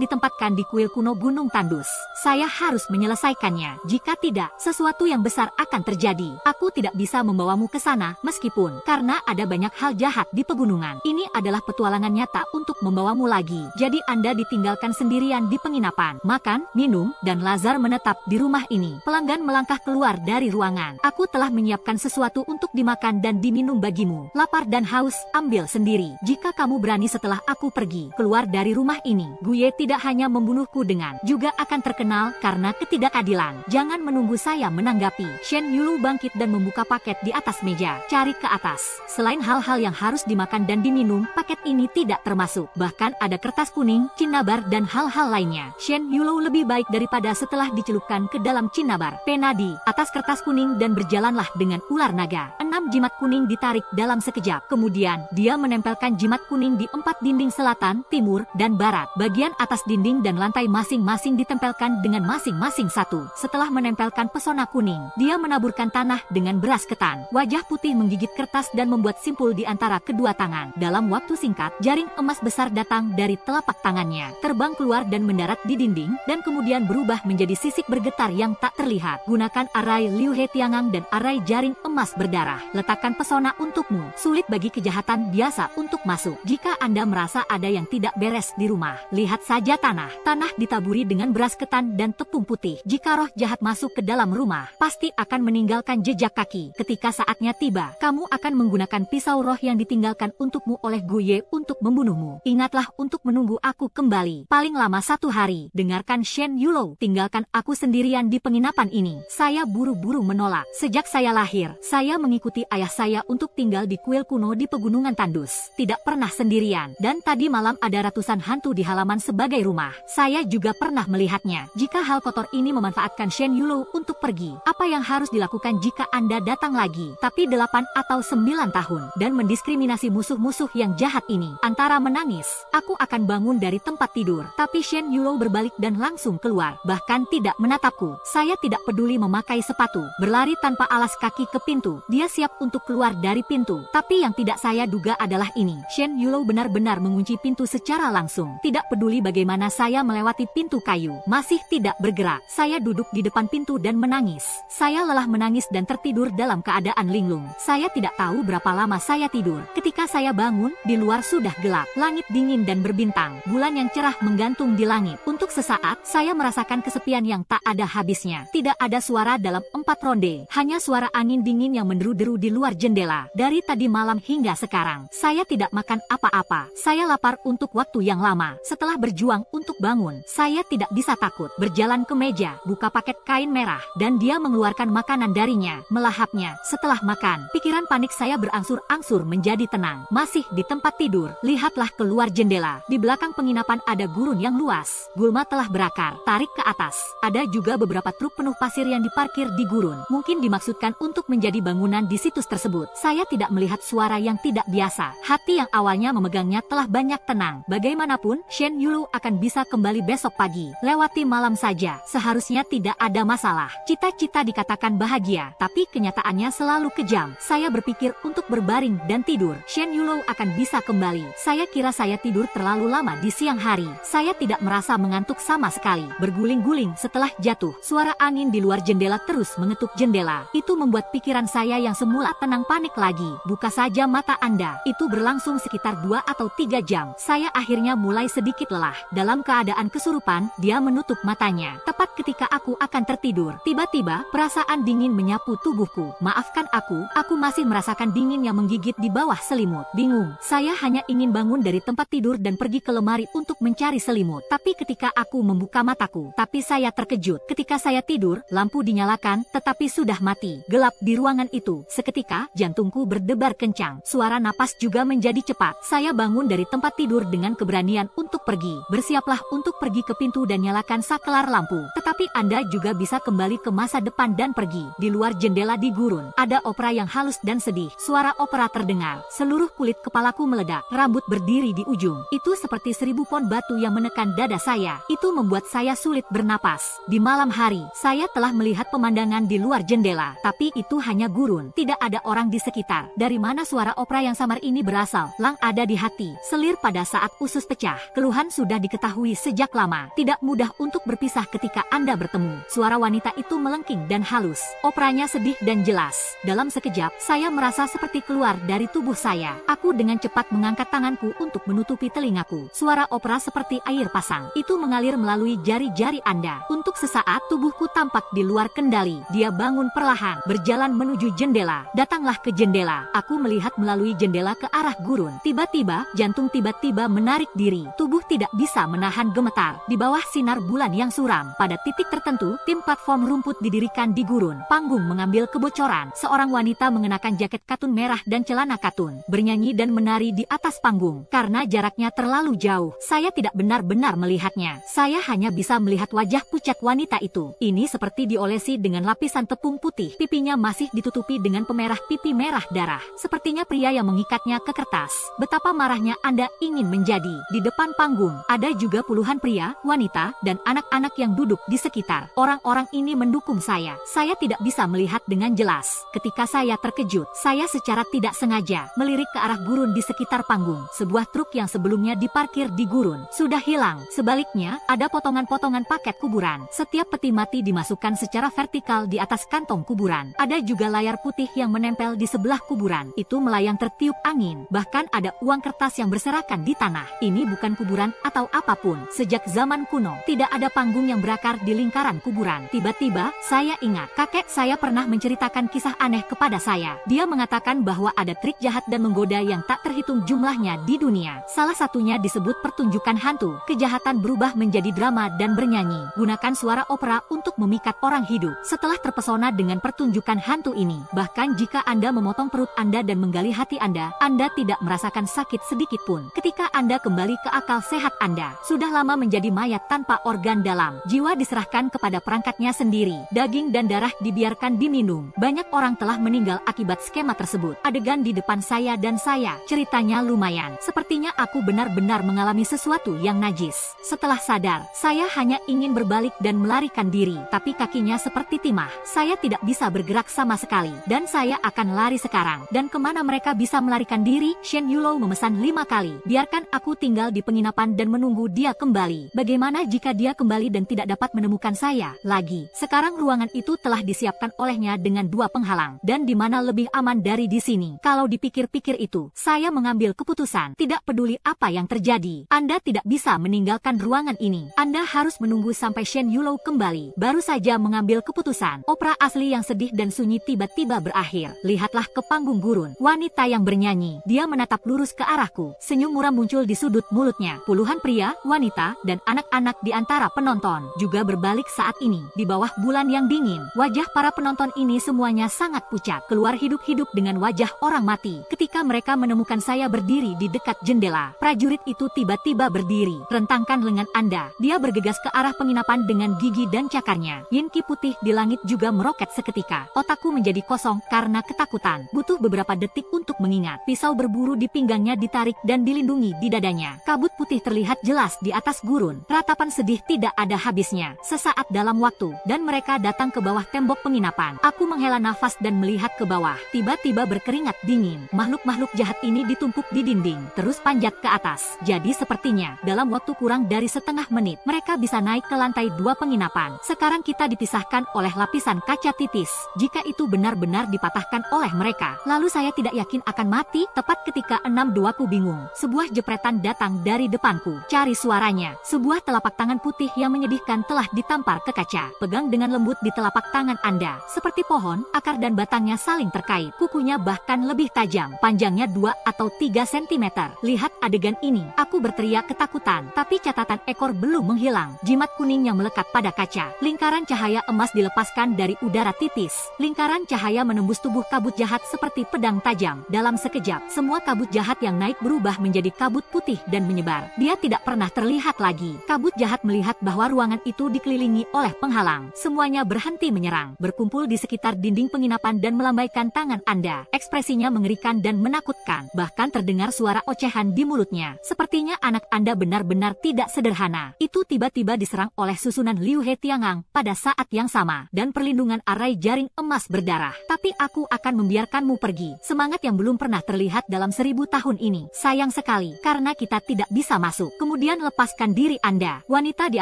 ditempatkan di kuil kuno Gunung Tandus. Saya harus menyelesaikannya. Jika tidak, sesuatu yang besar akan terjadi. Aku tidak bisa membawamu ke sana meskipun karena ada banyak hal jahat di pegunungan. Ini adalah petualangan nyata untuk membawamu lagi. Jadi Anda ditinggalkan sendirian di penginapan. Makan, minum, dan Lazar menetap di rumah ini. Pelanggan melangkah keluar dari ruangan. Aku telah menyiapkan sesuatu untuk dimakan dan diminum bagimu. Lapar dan haus, ambil sendiri. Jika kamu berani setelah aku pergi keluar dari rumah ini, Guye tidak hanya membunuhku dengan juga akan terkenal karena ketidakadilan. Jangan menunggu saya menanggapi. Shen Yulou bangkit dan membuka paket di atas meja. Cari ke atas. Selain hal-hal yang harus dimakan dan diminum, paket ini tidak termasuk. Bahkan ada kertas kuning, cinnabar, dan hal-hal lainnya. Shen Yulou lebih baik daripada setelah dicelupkan ke dalam cinnabar. Pena di atas kertas kuning dan berjalanlah dengan ular naga. 6 jimat kuning ditarik dalam sekejap. Kemudian, dia menempelkan jimat kuning di 4 dinding selatan, timur, dan barat. Bagian atas dinding dan lantai masing-masing ditempelkan dengan masing-masing satu. Setelah menempelkan pesona kuning, dia menaburkan tanah dengan beras ketan. Wajah putih menggigit kertas dan membuat simpul di antara kedua tangan. Dalam waktu singkat, jaring emas besar datang dari telapak tangannya, terbang keluar dan mendarat di dinding, dan kemudian berubah menjadi sisik bergetar yang tak terlihat. Gunakan arai Liu He Tiangang dan arai jaring emas berdarah. Letakkan pesona untukmu. Sulit bagi kejahatan biasa untuk masuk. Jika Anda merasa ada yang tidak beres di rumah, lihat saja tanah. Tanah ditaburi dengan beras ketan dan tepung putih. Jika roh jahat masuk ke dalam rumah, pasti akan meninggalkan jejak kaki. Ketika saatnya tiba, kamu akan menggunakan pisau roh yang ditinggalkan untukmu oleh Guye untuk membunuhmu. Ingatlah untuk menunggu aku kembali. Paling lama 1 hari. Dengarkan Shen Yulou. Tinggalkan aku sendirian di penginapan ini. Saya buru-buru menolak. Sejak saya lahir, saya mengikuti ayah saya untuk tinggal di kuil kuno di Pegunungan Tandus. Tidak pernah sendirian. Dan tadi malam ada ratusan hantu di halaman sebagai rumah. Saya juga pernah melihatnya. Jika hal kotor ini memanfaatkan Shen Yulou untuk pergi, apa yang harus dilakukan jika Anda datang lagi? Tapi 8 atau 9 tahun dan mendiskriminasi musuh-musuh yang jahat ini. Antara menangis, aku akan bangun dari tempat tidur. Tapi Shen Yulou berbalik dan langsung keluar. Bahkan tidak menatapku. Saya tidak peduli memakai sepatu. Berlari tanpa alas kaki ke pintu. Dia siap untuk keluar dari pintu. Tapi yang tidak saya duga adalah ini. Shen Yulou benar-benar mengunci pintu secara langsung. Tidak peduli bagaimana saya melewati pintu kayu. Masih tidak bergerak. Saya duduk di depan pintu dan menangis. Saya lelah menangis dan tertidur dalam keadaan linglung. Saya tidak tahu berapa lama saya tidur. Ketika saya bangun, di luar sudah gelap. Langit dingin dan berbintang. Bulan yang cerah menggantung di langit. Untuk sesaat, saya merasakan kesepian yang tak ada habisnya. Tidak ada suara dalam 4 ronde. Hanya suara angin dingin yang menderu-deru di luar jendela. Dari tadi malam hingga sekarang, saya tidak makan apa-apa. Saya lapar untuk waktu yang lama. Setelah berjuang untuk bangun, saya tidak bisa takut. Berjalan ke meja, buka paket kain merah, dan dia mengeluarkan makanan darinya, melahapnya. Setelah makan, pikiran panik saya berangsur-angsur menjadi tenang. Masih di tempat tidur, lihatlah keluar jendela. Di belakang penginapan ada gurun yang luas. Gulma telah berakar. Tarik ke atas. Ada juga beberapa truk penuh pasir yang diparkir di gurun. Mungkin dimaksudkan untuk menjadi bangunan di situs tersebut. Saya tidak melihat suara yang tidak biasa. Hati yang awalnya memegangnya telah banyak tenang. Bagaimanapun, Shen Yulou akan bisa kembali besok pagi. Lewati malam saja. Seharusnya tidak ada masalah. Cita-cita dikatakan bahagia, tapi kenyataannya selalu kejam. Saya berpikir untuk berbaring dan tidur. Shen Yulou akan bisa kembali. Saya kira saya tidur terlalu lama di siang hari. Saya tidak merasa mengantuk sama sekali. Berguling-guling setelah jatuh. Suara angin di luar jendela terus mengetuk jendela. Itu membuat pikiran saya yang semula tenang panik lagi. Buka saja mata Anda. Itu berlangsung sekitar 2 atau 3 jam. Saya akhirnya mulai sedikit lelah. Dalam keadaan kesurupan, dia menutup matanya. Tepat ketika aku akan tertidur, tiba-tiba perasaan dingin menyapu tubuhku. Maafkan aku masih merasakan dingin yang menggigit di bawah selimut. Bingung. Saya hanya ingin bangun dari tempat tidur dan pergi ke lemari untuk mencari selimut. Tapi ketika aku Aku membuka mataku, tapi saya terkejut. Ketika saya tidur, lampu dinyalakan, tetapi sudah mati. Gelap di ruangan itu. Seketika, jantungku berdebar kencang. Suara napas juga menjadi cepat. Saya bangun dari tempat tidur dengan keberanian untuk pergi. Bersiaplah untuk pergi ke pintu dan nyalakan saklar lampu. Tetapi Anda juga bisa kembali ke masa depan dan pergi. Di luar jendela di gurun, ada opera yang halus dan sedih. Suara opera terdengar. Seluruh kulit kepalaku meledak. Rambut berdiri di ujung. Itu seperti 1000 pon batu yang menekan dada saya. Itu membuat saya sulit bernapas. Di malam hari, saya telah melihat pemandangan di luar jendela. Tapi itu hanya gurun. Tidak ada orang di sekitar. Dari mana suara opera yang samar ini berasal? Lang ada di hati. Selir pada saat usus pecah. Keluhan sudah diketahui sejak lama. Tidak mudah untuk berpisah ketika Anda bertemu. Suara wanita itu melengking dan halus. Operanya sedih dan jelas. Dalam sekejap, saya merasa seperti keluar dari tubuh saya. Aku dengan cepat mengangkat tanganku untuk menutupi telingaku. Suara opera seperti air pasang. Itu mengalir melalui jari-jari Anda. Untuk sesaat, tubuhku tampak di luar kendali. Dia bangun perlahan, berjalan menuju jendela. Datanglah ke jendela. Aku melihat melalui jendela ke arah gurun. Tiba-tiba, jantung tiba-tiba menarik diri. Tubuh tidak bisa menahan gemetar. Di bawah sinar bulan yang suram, pada titik tertentu, tim platform rumput didirikan di gurun. Panggung mengambil kebocoran. Seorang wanita mengenakan jaket katun merah dan celana katun, bernyanyi dan menari di atas panggung. Karena jaraknya terlalu jauh, saya tidak benar-benar melihatnya. Saya hanya bisa melihat wajah pucat wanita itu. Ini seperti diolesi dengan lapisan tepung putih. Pipinya masih ditutupi dengan pemerah pipi merah darah. Sepertinya pria yang mengikatnya ke kertas. Betapa marahnya Anda ingin menjadi. Di depan panggung, ada juga puluhan pria, wanita, dan anak-anak yang duduk di sekitar. Orang-orang ini mendukung saya. Saya tidak bisa melihat dengan jelas. Ketika saya terkejut, saya secara tidak sengaja melirik ke arah gurun di sekitar panggung. Sebuah truk yang sebelumnya diparkir di gurun sudah hilang. Sebaliknya, ada potongan-potongan paket kuburan. Setiap peti mati dimasukkan secara vertikal di atas kantong kuburan. Ada juga layar putih yang menempel di sebelah kuburan. Itu melayang tertiup angin. Bahkan ada uang kertas yang berserakan di tanah. Ini bukan kuburan atau apapun. Sejak zaman kuno, tidak ada panggung yang berakar di lingkaran kuburan. Tiba-tiba, saya ingat, kakek saya pernah menceritakan kisah aneh kepada saya. Dia mengatakan bahwa ada trik jahat dan menggoda yang tak terhitung jumlahnya di dunia. Salah satunya disebut pertunjukan hantu. Kejahatan berubah menjadi drama dan bernyanyi. Gunakan suara opera untuk memikat orang hidup. Setelah terpesona dengan pertunjukan hantu ini, bahkan jika Anda memotong perut Anda dan menggali hati Anda tidak merasakan sakit sedikit pun. Ketika Anda kembali ke akal sehat Anda, sudah lama menjadi mayat tanpa organ dalam. Jiwa diserahkan kepada perangkatnya sendiri. Daging dan darah dibiarkan diminum. Banyak orang telah meninggal akibat skema tersebut. Adegan di depan saya dan saya. Ceritanya lumayan. Sepertinya aku benar-benar mengalami sesuatu yang najis. Setelah sadar, saya hanya ingin berbalik dan melarikan diri. Tapi kakinya seperti timah. Saya tidak bisa bergerak sama sekali. Dan saya akan lari sekarang. Dan kemana mereka bisa melarikan diri? Shen Yulou memesan 5 kali. Biarkan aku tinggal di penginapan dan menunggu dia kembali. Bagaimana jika dia kembali dan tidak dapat menemukan saya lagi? Sekarang ruangan itu telah disiapkan olehnya dengan 2 penghalang. Dan di mana lebih aman dari di sini? Kalau dipikir-pikir itu, saya mengambil keputusan. Tidak peduli apa yang terjadi, Anda tidak bisa meninggalkan ruangan ini. Anda harus menunggu sampai Shen Yulou kembali. Baru saja mengambil keputusan. Opera asli yang sedih dan sunyi tiba-tiba berakhir. Lihatlah ke panggung gurun. Wanita yang bernyanyi. Dia menatap lurus ke arahku. Senyum muram muncul di sudut mulutnya. Puluhan pria, wanita, dan anak-anak di antara penonton juga berbalik saat ini. Di bawah bulan yang dingin, wajah para penonton ini semuanya sangat pucat. Keluar hidup-hidup dengan wajah orang mati. Ketika mereka menemukan saya berdiri di dekat jendela, prajurit itu tiba-tiba berdiri. Rentangkan lengan Anda. Dia bergegas ke arah penginapan dengan gigi dan cakarnya. Yinki putih di langit juga meroket seketika. Otakku menjadi kosong karena ketakutan. Butuh beberapa detik untuk mengingat. Pisau berburu di pinggangnya ditarik dan dilindungi di dadanya. Kabut putih terlihat jelas di atas gurun. Ratapan sedih tidak ada habisnya. Sesaat dalam waktu, dan mereka datang ke bawah tembok penginapan. Aku menghela nafas dan melihat ke bawah. Tiba-tiba berkeringat dingin. Makhluk-makhluk jahat ini ditumpuk di dinding, terus panjat ke atas. Jadi sepertinya, dalam waktu kurang dari setengah menit, mereka bisa naik ke lantai 2 penginapan. Sekarang kita dipisahkan oleh lapisan kaca tipis. Jika itu benar-benar dipatahkan oleh mereka, lalu saya tidak yakin akan mati. Tepat ketika 62ku bingung, sebuah jepretan datang dari depanku. Cari suaranya. Sebuah telapak tangan putih yang menyedihkan telah ditampar ke kaca. Pegang dengan lembut di telapak tangan Anda. Seperti pohon, akar dan batangnya saling terkait. Kukunya bahkan lebih tajam. Panjangnya 2 atau 3 cm. Lihat adegan ini. Aku berteriak ketakutan. Tapi catatan ekor belum belum menghilang. Jimat kuning yang melekat pada kaca. Lingkaran cahaya emas dilepaskan dari udara tipis. Lingkaran cahaya menembus tubuh kabut jahat seperti pedang tajam. Dalam sekejap, semua kabut jahat yang naik berubah menjadi kabut putih dan menyebar. Dia tidak pernah terlihat lagi. Kabut jahat melihat bahwa ruangan itu dikelilingi oleh penghalang. Semuanya berhenti menyerang, berkumpul di sekitar dinding penginapan dan melambaikan tangan Anda. Ekspresinya mengerikan dan menakutkan. Bahkan terdengar suara ocehan di mulutnya. Sepertinya anak Anda benar-benar tidak sederhana. Itu tiba-tiba diserang oleh susunan Liu He Tiangang pada saat yang sama. Dan perlindungan arai jaring emas berdarah. Tapi aku akan membiarkanmu pergi. Semangat yang belum pernah terlihat dalam 1000 tahun ini. Sayang sekali, karena kita tidak bisa masuk. Kemudian lepaskan diri Anda. Wanita di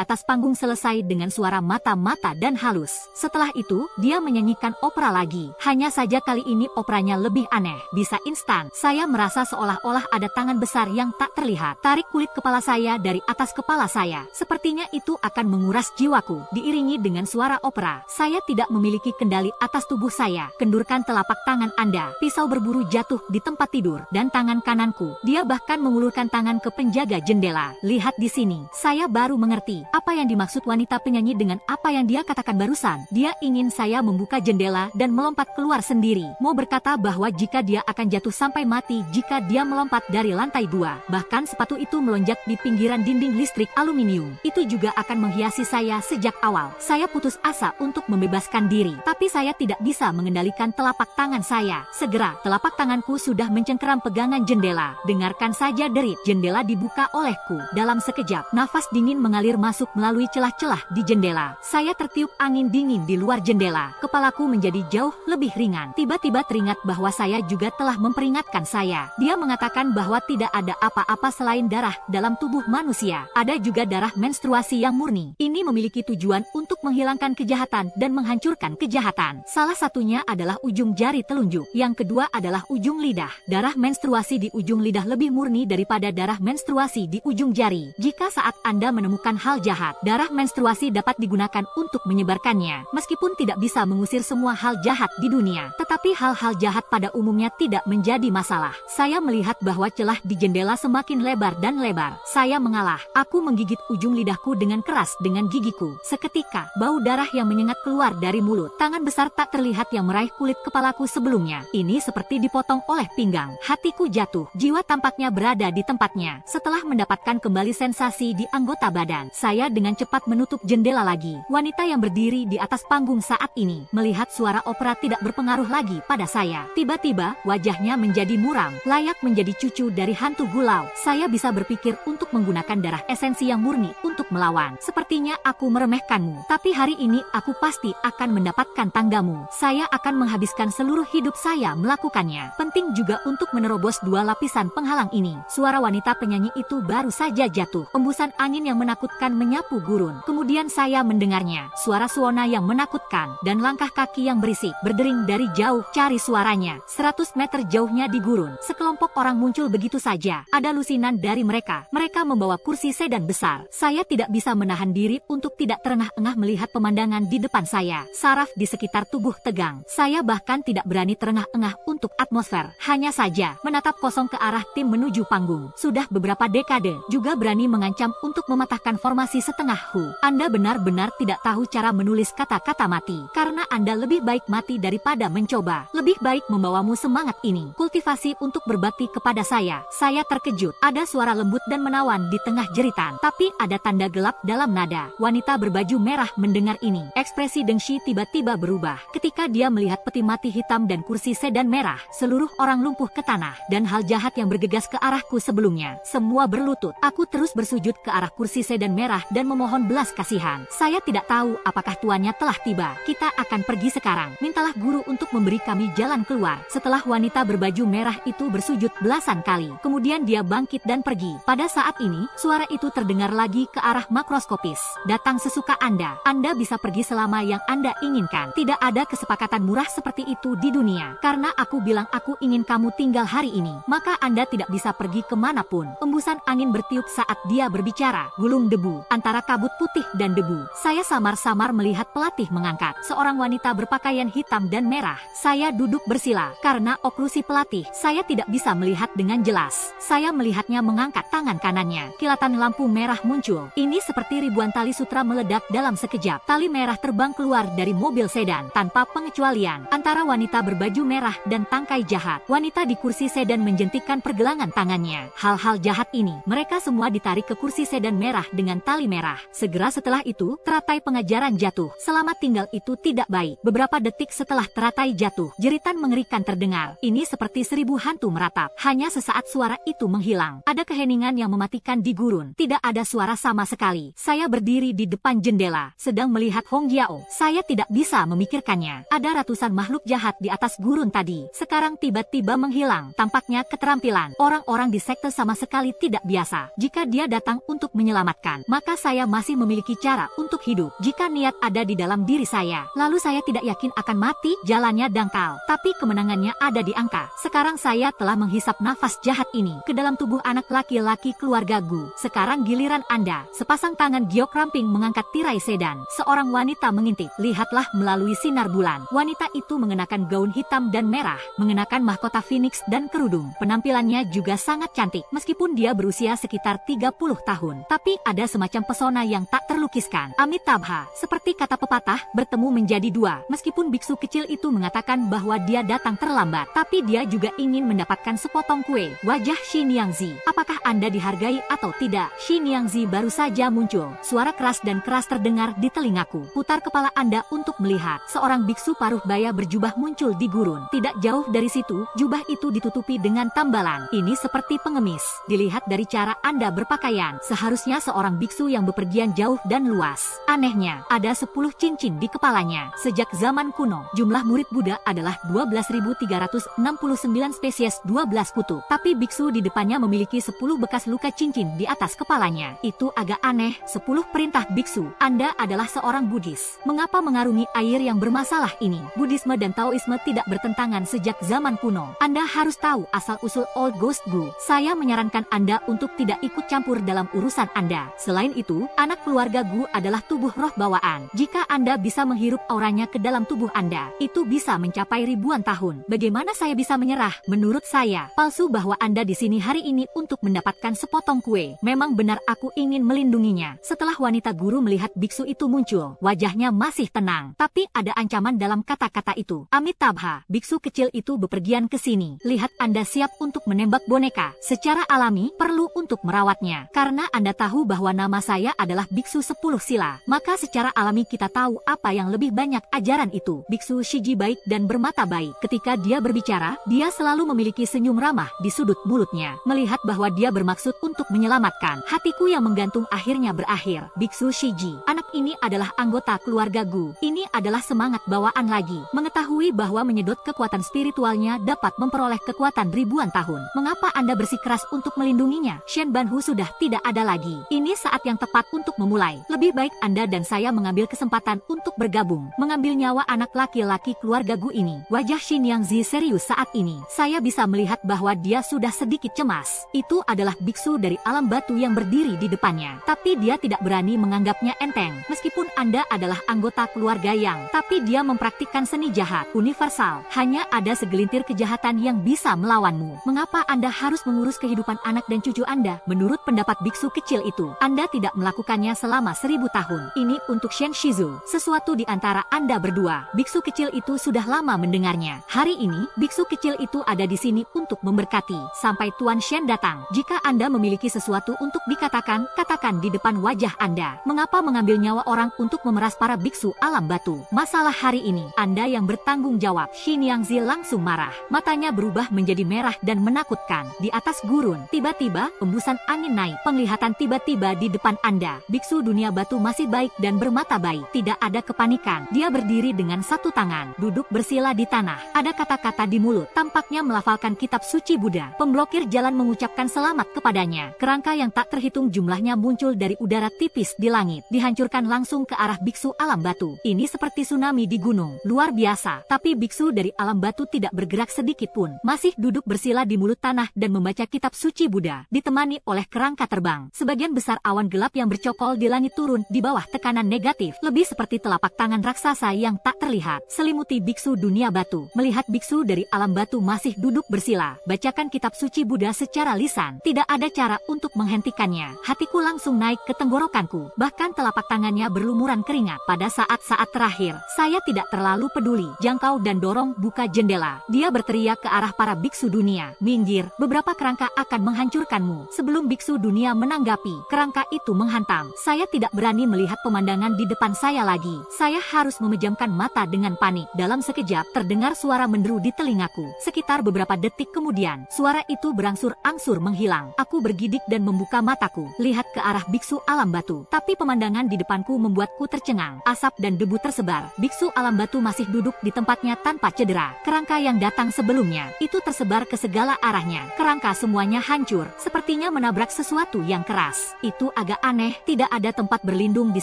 atas panggung selesai dengan suara mata-mata dan halus. Setelah itu, dia menyanyikan opera lagi. Hanya saja kali ini operanya lebih aneh. Bisa instan, saya merasa seolah-olah ada tangan besar yang tak terlihat. Tarik kulit kepala saya dari atas kepala saya. Sepertinya itu akan menguras jiwaku. Diiringi dengan suara opera. Saya tidak memiliki kendali atas tubuh saya. Kendurkan telapak tangan Anda. Pisau berburu jatuh di tempat tidur. Dan tangan kananku. Dia bahkan mengulurkan tangan ke penjaga jendela. Lihat di sini. Saya baru mengerti apa yang dimaksud wanita penyanyi dengan apa yang dia katakan barusan. Dia ingin saya membuka jendela dan melompat keluar sendiri. Mau berkata bahwa jika dia akan jatuh sampai mati jika dia melompat dari lantai 2. Bahkan sepatu itu melonjak di pinggiran dinding listrik aluminium. Itu juga akan menghiasi saya sejak awal. Saya putus asa untuk membebaskan diri. Tapi saya tidak bisa mengendalikan telapak tangan saya. Segera, telapak tanganku sudah mencengkeram pegangan jendela. Dengarkan saja derit. Jendela dibuka olehku. Dalam sekejap, nafas dingin mengalir masuk melalui celah-celah di jendela. Saya tertiup angin dingin di luar jendela. Kepalaku menjadi jauh lebih ringan. Tiba-tiba teringat bahwa saya juga telah memperingatkan saya. Dia mengatakan bahwa tidak ada apa-apa selain darah dalam tubuh manusia. Ada juga darah menstruasi yang murni. Ini memiliki tujuan untuk menghilangkan kejahatan dan menghancurkan kejahatan. Salah satunya adalah ujung jari telunjuk. Yang kedua adalah ujung lidah. Darah menstruasi di ujung lidah lebih murni daripada darah menstruasi di ujung jari. Jika saat Anda menemukan hal jahat, darah menstruasi dapat digunakan untuk menyebarkannya. Meskipun tidak bisa mengusir semua hal jahat di dunia, tetapi hal-hal jahat pada umumnya tidak menjadi masalah. Saya melihat bahwa celah di jendela semakin lebar dan lebar. Saya mengalah. Aku menggigit ujung lidahku dengan keras dengan gigiku. Seketika, bau darah yang menyengat keluar dari mulut. Tangan besar tak terlihat yang meraih kulit kepalaku sebelumnya. Ini seperti dipotong oleh pinggang. Hatiku jatuh. Jiwa tampaknya berada di tempatnya. Setelah mendapatkan kembali sensasi di anggota badan, saya dengan cepat menutup jendela lagi. Wanita yang berdiri di atas panggung saat ini melihat suara opera tidak berpengaruh lagi pada saya. Tiba-tiba, wajahnya menjadi muram, layak menjadi cucu dari hantu gulau. Saya bisa berpikir untuk menggunakan darah esensi yang murni untuk melawan. Sepertinya aku meremehkanmu, tapi hari ini aku pasti akan mendapatkan tanggamu. Saya akan menghabiskan seluruh hidup saya melakukannya. Penting juga untuk menerobos 2 lapisan penghalang ini. Suara wanita penyanyi itu baru saja jatuh. Embusan angin yang menakutkan menyapu gurun. Kemudian saya mendengarnya. Suara suona yang menakutkan dan langkah kaki yang berisik berdering dari jauh. Cari suaranya. 100 meter jauhnya di gurun. Sekelompok orang muncul begitu saja. Ada lusinan dari mereka. Mereka membawa kursi sedan besar. Saya tidak bisa menahan diri untuk tidak terengah-engah melihat pemandangan di depan saya. Saraf di sekitar tubuh tegang. Saya bahkan tidak berani terengah-engah untuk atmosfer. Hanya saja menatap kosong ke arah tim menuju panggung. Sudah beberapa dekade juga berani mengancam untuk mematahkan formasi setengah hu. Anda benar-benar tidak tahu cara menulis kata-kata mati. Karena Anda lebih baik mati daripada mencoba. Lebih baik membawamu semangat ini. Kultivasi untuk berbakti kepada saya. Saya terkejut. Ada suara lembut dan menawan di tengah jeritan. Tapi ada tanda gelap dalam nada. Wanita berbaju merah mendengar ini. Ekspresi Deng Shi tiba-tiba berubah. Ketika dia melihat peti mati hitam dan kursi sedan merah. Seluruh orang lumpuh ke tanah. Dan hal jahat yang bergegas ke arahku sebelumnya. Semua berlutut. Aku terus bersujud ke arah kursi sedan merah dan memohon belas kasihan. Saya tidak tahu apakah tuannya telah tiba. Kita akan pergi sekarang. Mintalah guru untuk memberi kami jalan keluar. Setelah wanita berbaju merah itu bersujud belasan kali. Kemudian dia bangkit dan pergi. Pada saat ini, suara itu terdengar lagi ke arah makroskopis. Datang sesuka Anda. Anda bisa pergi selama yang Anda inginkan. Tidak ada kesepakatan murah seperti itu di dunia. Karena aku bilang aku ingin kamu tinggal hari ini, maka Anda tidak bisa pergi kemanapun. Embusan angin bertiup saat dia berbicara. Gulung debu antara kabut putih dan debu. Saya samar-samar melihat pelatih mengangkat seorang wanita berpakaian hitam dan merah. Saya duduk bersila karena oklusi pelatih. Saya tidak bisa melihat dengan jelas. Saya melihatnya mengangkat tangan kanannya. Kilatan lampu merah muncul. Ini seperti ribuan tali sutra meledak dalam sekejap. Tali merah terbang keluar dari mobil sedan tanpa pengecualian antara wanita berbaju merah dan tangkai jahat. Wanita di kursi sedan menjentikkan pergelangan tangannya. Hal-hal jahat ini, mereka semua ditarik ke kursi sedan merah dengan tali merah. Segera setelah itu, teratai pengajaran jatuh. Selamat tinggal itu tidak baik. Beberapa detik setelah teratai jatuh, jeritan mengerikan terdengar. Ini seperti 1000 hantu meratap. Hanya sesaat suara itu menghilang. Ada keheningan yang mematikan di gurun. Tidak ada suara sama sekali. Saya berdiri di depan jendela, sedang melihat Hong Jiao. Saya tidak bisa memikirkannya. Ada ratusan makhluk jahat di atas gurun tadi. Sekarang tiba-tiba menghilang. Tampaknya keterampilan orang-orang di sekte sama sekali tidak biasa. Jika dia datang untuk menyelamatkan, maka saya masih memiliki cara untuk hidup. Jika niat ada di dalam diri saya, lalu saya tidak yakin akan mati. Jalannya dangkal, tapi kemenangannya ada di angka. Sekarang saya telah menghisap nafas jahat ini ke dalam tubuh anak laki-laki keluarga Gu. Sekarang giliran Anda. Sepasang tangan giok ramping mengangkat tirai sedan. Seorang wanita mengintip. Lihatlah melalui sinar bulan. Wanita itu mengenakan gaun hitam dan merah, mengenakan mahkota phoenix dan kerudung. Penampilannya juga sangat cantik. Meskipun dia berusia sekitar 30 tahun, tapi ada semacam pesona yang tak terlukiskan. Amitabha, seperti kata pepatah, bertemu menjadi dua. Meskipun biksu kecil itu mengatakan bahwa dia datang terlambat, tapi dia juga ingin mendapatkan sepotong kue. Wajah Xin Yangzi, apakah Anda dihargai atau tidak? Xin Yangzi baru saja muncul. Suara keras dan keras terdengar di telingaku. Putar kepala Anda untuk melihat. Seorang biksu paruh baya berjubah muncul di gurun. Tidak jauh dari situ, jubah itu ditutupi dengan tambalan. Ini seperti pengemis. Dilihat dari cara Anda berpakaian, seharusnya seorang biksu yang bepergian jauh dan luas. Anehnya, ada 10 cincin di kepalanya. Sejak zaman kuno, jumlah murid Buddha adalah 12.369 spesies 12 kutub. Tapi biksu di depannya memiliki 10 bekas luka cincin di atas kepalanya. Itu agak aneh. 10 perintah biksu. Anda adalah seorang Buddhis. Mengapa mengarungi air yang bermasalah ini? Buddhisme dan Taoisme tidak bertentangan sejak zaman kuno. Anda harus tahu asal-usul Old Ghost Gu. Saya menyarankan Anda untuk tidak ikut campur dalam urusan Anda. Selain itu, anak keluarga Gu adalah tubuh roh bawaan. Jika Anda bisa menghirup auranya ke dalam tubuh Anda, itu bisa mencapai ribuan tahun. Bagaimana saya bisa menyerah? Menurut saya, palsu bahwa Anda di sini hari ini untuk mendapatkan sepotong kue. Memang benar aku ingin melindunginya. Setelah wanita guru melihat biksu itu muncul, wajahnya masih tenang. Tapi ada ancaman dalam kata-kata itu. Amitabha, biksu kecil itu bepergian ke sini. Lihat Anda siap untuk menembak boneka. Secara alami, perlu untuk merawatnya. Karena Anda tahu bahwa nama saya adalah biksu 10 sila. Maka secara alami kita tahu apa yang lebih banyak ajaran itu. Biksu Shiji baik dan bermata baik. Ketika dia berbicara, dia selalu memiliki senyum ramah di sudut mulutnya. Melihat bahwa dia bermaksud untuk menyelamatkan, hatiku yang menggantung akhirnya berakhir. Biksu Shiji, anak ini adalah anggota keluarga Gu. Ini adalah semangat bawaan lagi. Mengetahui bahwa menyedot kekuatan spiritualnya dapat memperoleh kekuatan ribuan tahun. Mengapa Anda bersikeras untuk melindunginya? Shen Banhu sudah tidak ada lagi. Ini saat yang tepat untuk memulai. Lebih baik Anda dan saya mengambil kesempatan untuk bergabung, mengambil nyawa anak laki-laki keluarga Gu ini. Wajah Xin Yangzi serius saat ini. Saya bisa melihat bahwa dia sudah sedikit cemas. Itu adalah biksu dari alam batu yang berdiri di depannya. Tapi dia tidak berani menganggapnya enteng. Meskipun Anda adalah anggota keluarga yang, tapi dia mempraktikkan seni jahat universal. Hanya ada segelintir kejahatan yang bisa melawanmu. Mengapa Anda harus mengurus kehidupan anak dan cucu Anda? Menurut pendapat biksu kecil itu, Anda tidak melakukannya selama 1000 tahun. Ini untuk Shen Shizu, sesuatu di antara Anda berdua. Biksu kecil itu sudah lama mendengarnya. Hari ini, biksu kecil itu ada di sini untuk memberkati sampai Tuan Shen datang. Jika Anda memiliki sesuatu untuk dikatakan, katakan di depan wajah Anda. Mengapa mengambil nyawa orang untuk memeras para biksu alam batu? Masalah hari ini, Anda yang bertanggung jawab. Xin Yangzi langsung marah. Matanya berubah menjadi merah dan menakutkan. Di atas gurun, tiba-tiba, embusan angin naik. Penglihatan tiba-tiba di depan Anda. Biksu dunia batu masih baik dan bermata baik. Tidak ada kepanikan. Dia berdiri dengan satu tangan, duduk bersila di tanah. Ada kata-kata di mulut. Tampaknya melafalkan kitab suci Buddha. Pemblokir jalan mengucapkan selamat kepadanya. Kerangka yang tak terhitung jumlahnya muncul dari udara tipis di langit. Dihancurkan langsung ke arah biksu alam batu. Ini seperti tsunami di gunung. Luar biasa. Tapi biksu dari alam batu tidak bergerak sedikit pun. Masih duduk bersila di mulut tanah dan membaca kitab suci Buddha. Ditemani oleh kerangka terbang. Sebagian besar awan gelap yang bercokol di langit turun di bawah tekanan negatif. Lebih seperti telapak tangan raksasa yang tak terlihat. Selimuti biksu dunia batu. Melihat biksu dari alam batu masih duduk bersila. Bacakan kitab suci Buddha secara lisan. Tidak ada cara untuk menghentikannya. Hati Hatiku langsung naik ke tenggorokanku. Bahkan telapak tangannya berlumuran keringat. Pada saat-saat terakhir, saya tidak terlalu peduli. Jangkau dan dorong buka jendela. Dia berteriak ke arah para biksu dunia. Minggir, beberapa kerangka akan menghancurkanmu. Sebelum biksu dunia menanggapi, kerangka itu menghantam. Saya tidak berani melihat pemandangan di depan saya lagi. Saya harus memejamkan mata dengan panik. Dalam sekejap, terdengar suara menderu di telingaku. Sekitar beberapa detik kemudian, suara itu berangsur-angsur menghilang. Aku bergidik dan membuka mataku. Lihat ke arah biksu alam batu. Tapi pemandangan di depanku membuatku tercengang. Asap dan debu tersebar. Biksu alam batu masih duduk di tempatnya tanpa cedera. Kerangka yang datang sebelumnya, itu tersebar ke segala arahnya. Kerangka semuanya hancur. Sepertinya menabrak sesuatu yang keras. Itu agak aneh. Tidak ada tempat berlindung di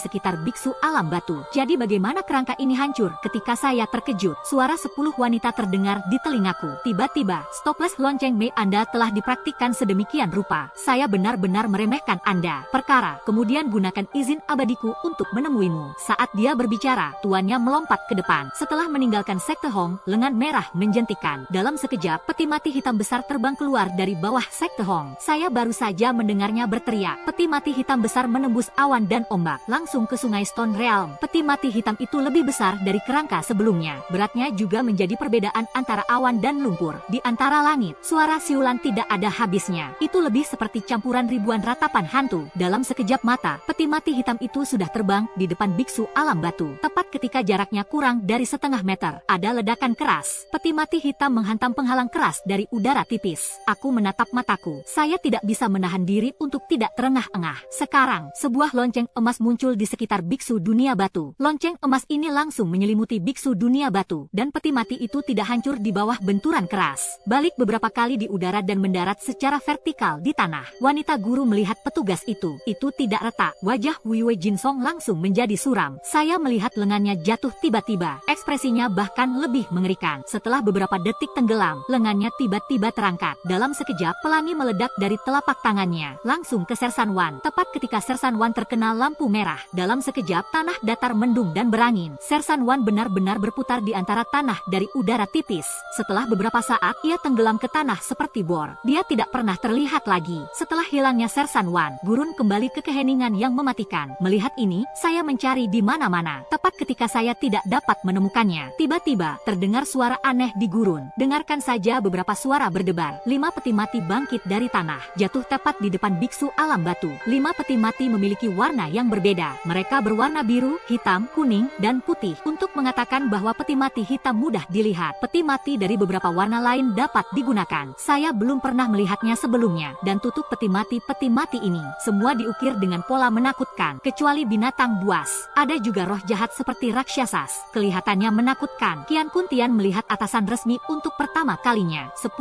sekitar biksu alam batu. Jadi bagaimana kerangka ini hancur? Ketika saya terkejut, suara 10 wanita terdengar di telingaku. Tiba-tiba, stopless lonceng Mei Anda telah dipraktikkan sedemikian rupa. Saya benar-benar meremehkan Anda. Perkara, kemudian gunakan izin abadiku untuk menemuimu. Saat dia berbicara, tuannya melompat ke depan. Setelah meninggalkan Sekte Hong, lengan merah menjentikan. Dalam sekejap, peti mati hitam besar terbang keluar dari bawah Sekte Hong. Saya baru saja mendengarnya berteriak. Peti mati hitam besar menembus awan dan ombak, langsung ke sungai Stone Realm. Peti mati hitam itu lebih besar dari kerangka sebelumnya. Beratnya juga menjadi perbedaan antara awan dan lumpur. Di antara langit, suara siulan tidak ada habisnya. Itu lebih seperti campuran ribuan ratapan hantu. Dalam sekejap mata, peti mati hitam itu sudah terbang di depan biksu alam batu. Tepat ketika jaraknya kurang dari setengah meter, ada ledakan keras. Peti mati hitam menghantam penghalang keras dari udara tipis. Aku menatap mataku. Saya tidak bisa menahan diri untuk tidak terengah-engah. Sekarang, sebuah lonceng emas muncul di sekitar biksu dunia batu. Lonceng emas ini langsung menyelimuti biksu dunia batu, dan peti mati itu tidak hancur di bawah benturan keras. Balik beberapa kali di udara dan mendarat secara vertikal di tanah. Wanita guru melihat petugas itu. Itu tidak retak. Wajah Wei Jinsong langsung menjadi suram. Saya melihat lengannya jatuh tiba-tiba. Ekspresinya bahkan lebih mengerikan. Setelah beberapa detik tenggelam, lengannya tiba-tiba terangkat. Dalam sekejap, pelangi meledak dari telapak tangannya, langsung ke Sersan Wan. Tepat ketika Sersan Wan terkena lampu merah, dalam sekejap tanah datar mendung dan berangin. Sersan Wan benar-benar berputar di antara tanah dari udara tipis. Setelah beberapa saat, ia tenggelam ke tanah seperti bor. Dia tidak pernah terlihat lagi. Setelah hilangnya Sersan Wan, gurun kembali ke keheningan yang mematikan. Melihat ini, saya mencari di mana-mana. Tepat ketika saya tidak dapat menemukannya, tiba-tiba terdengar suara aneh di gurun. Dengarkan saja beberapa suara berdebar. 5 peti mati bangkit dari tanah, jatuh tepat di depan biksu alam batu. 5 peti mati memiliki warna yang berbeda. Mereka berwarna biru, hitam, kuning, dan putih. Untuk mengatakan bahwa peti mati hitam mudah dilihat, peti mati dari beberapa warna lain dapat digunakan. Saya belum pernah melihatnya sebelumnya, dan tutup peti mati ini semua diukir dengan pola menakutkan, kecuali binatang buas. Ada juga roh jahat seperti raksasas. Kelihatannya menakutkan. Qian Kuntian melihat atasan resmi untuk pertama kalinya. 10.000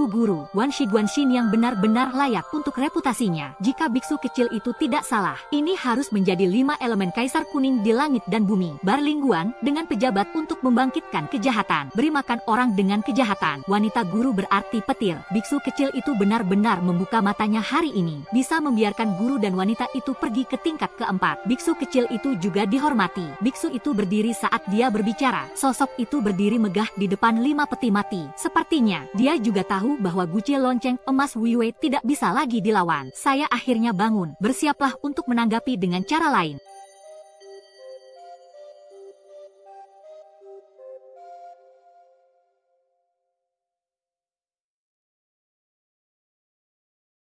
guru Wan Shiguanshin yang benar-benar layak untuk reputasinya. Jika biksu kecil itu tidak salah, ini harus menjadi 5 elemen kaisar kuning di langit dan bumi. Barlingguan dengan pejabat untuk membangkitkan kejahatan, beri makan orang dengan kejahatan. Wanita guru berarti petir. Biksu kecil itu benar-benar membuka matanya hari ini. Bisa membiarkan guru dan wanita itu pergi ke tingkat keempat. Biksu kecil itu juga dihormati. Biksu itu berdiri saat dia berbicara. Sosok itu berdiri megah di depan 5 peti mati. Sepertinya, dia juga tahu bahwa guci lonceng emas Wei tidak bisa lagi dilawan. Saya akhirnya bangun. Bersiaplah untuk menanggapi dengan cara lain.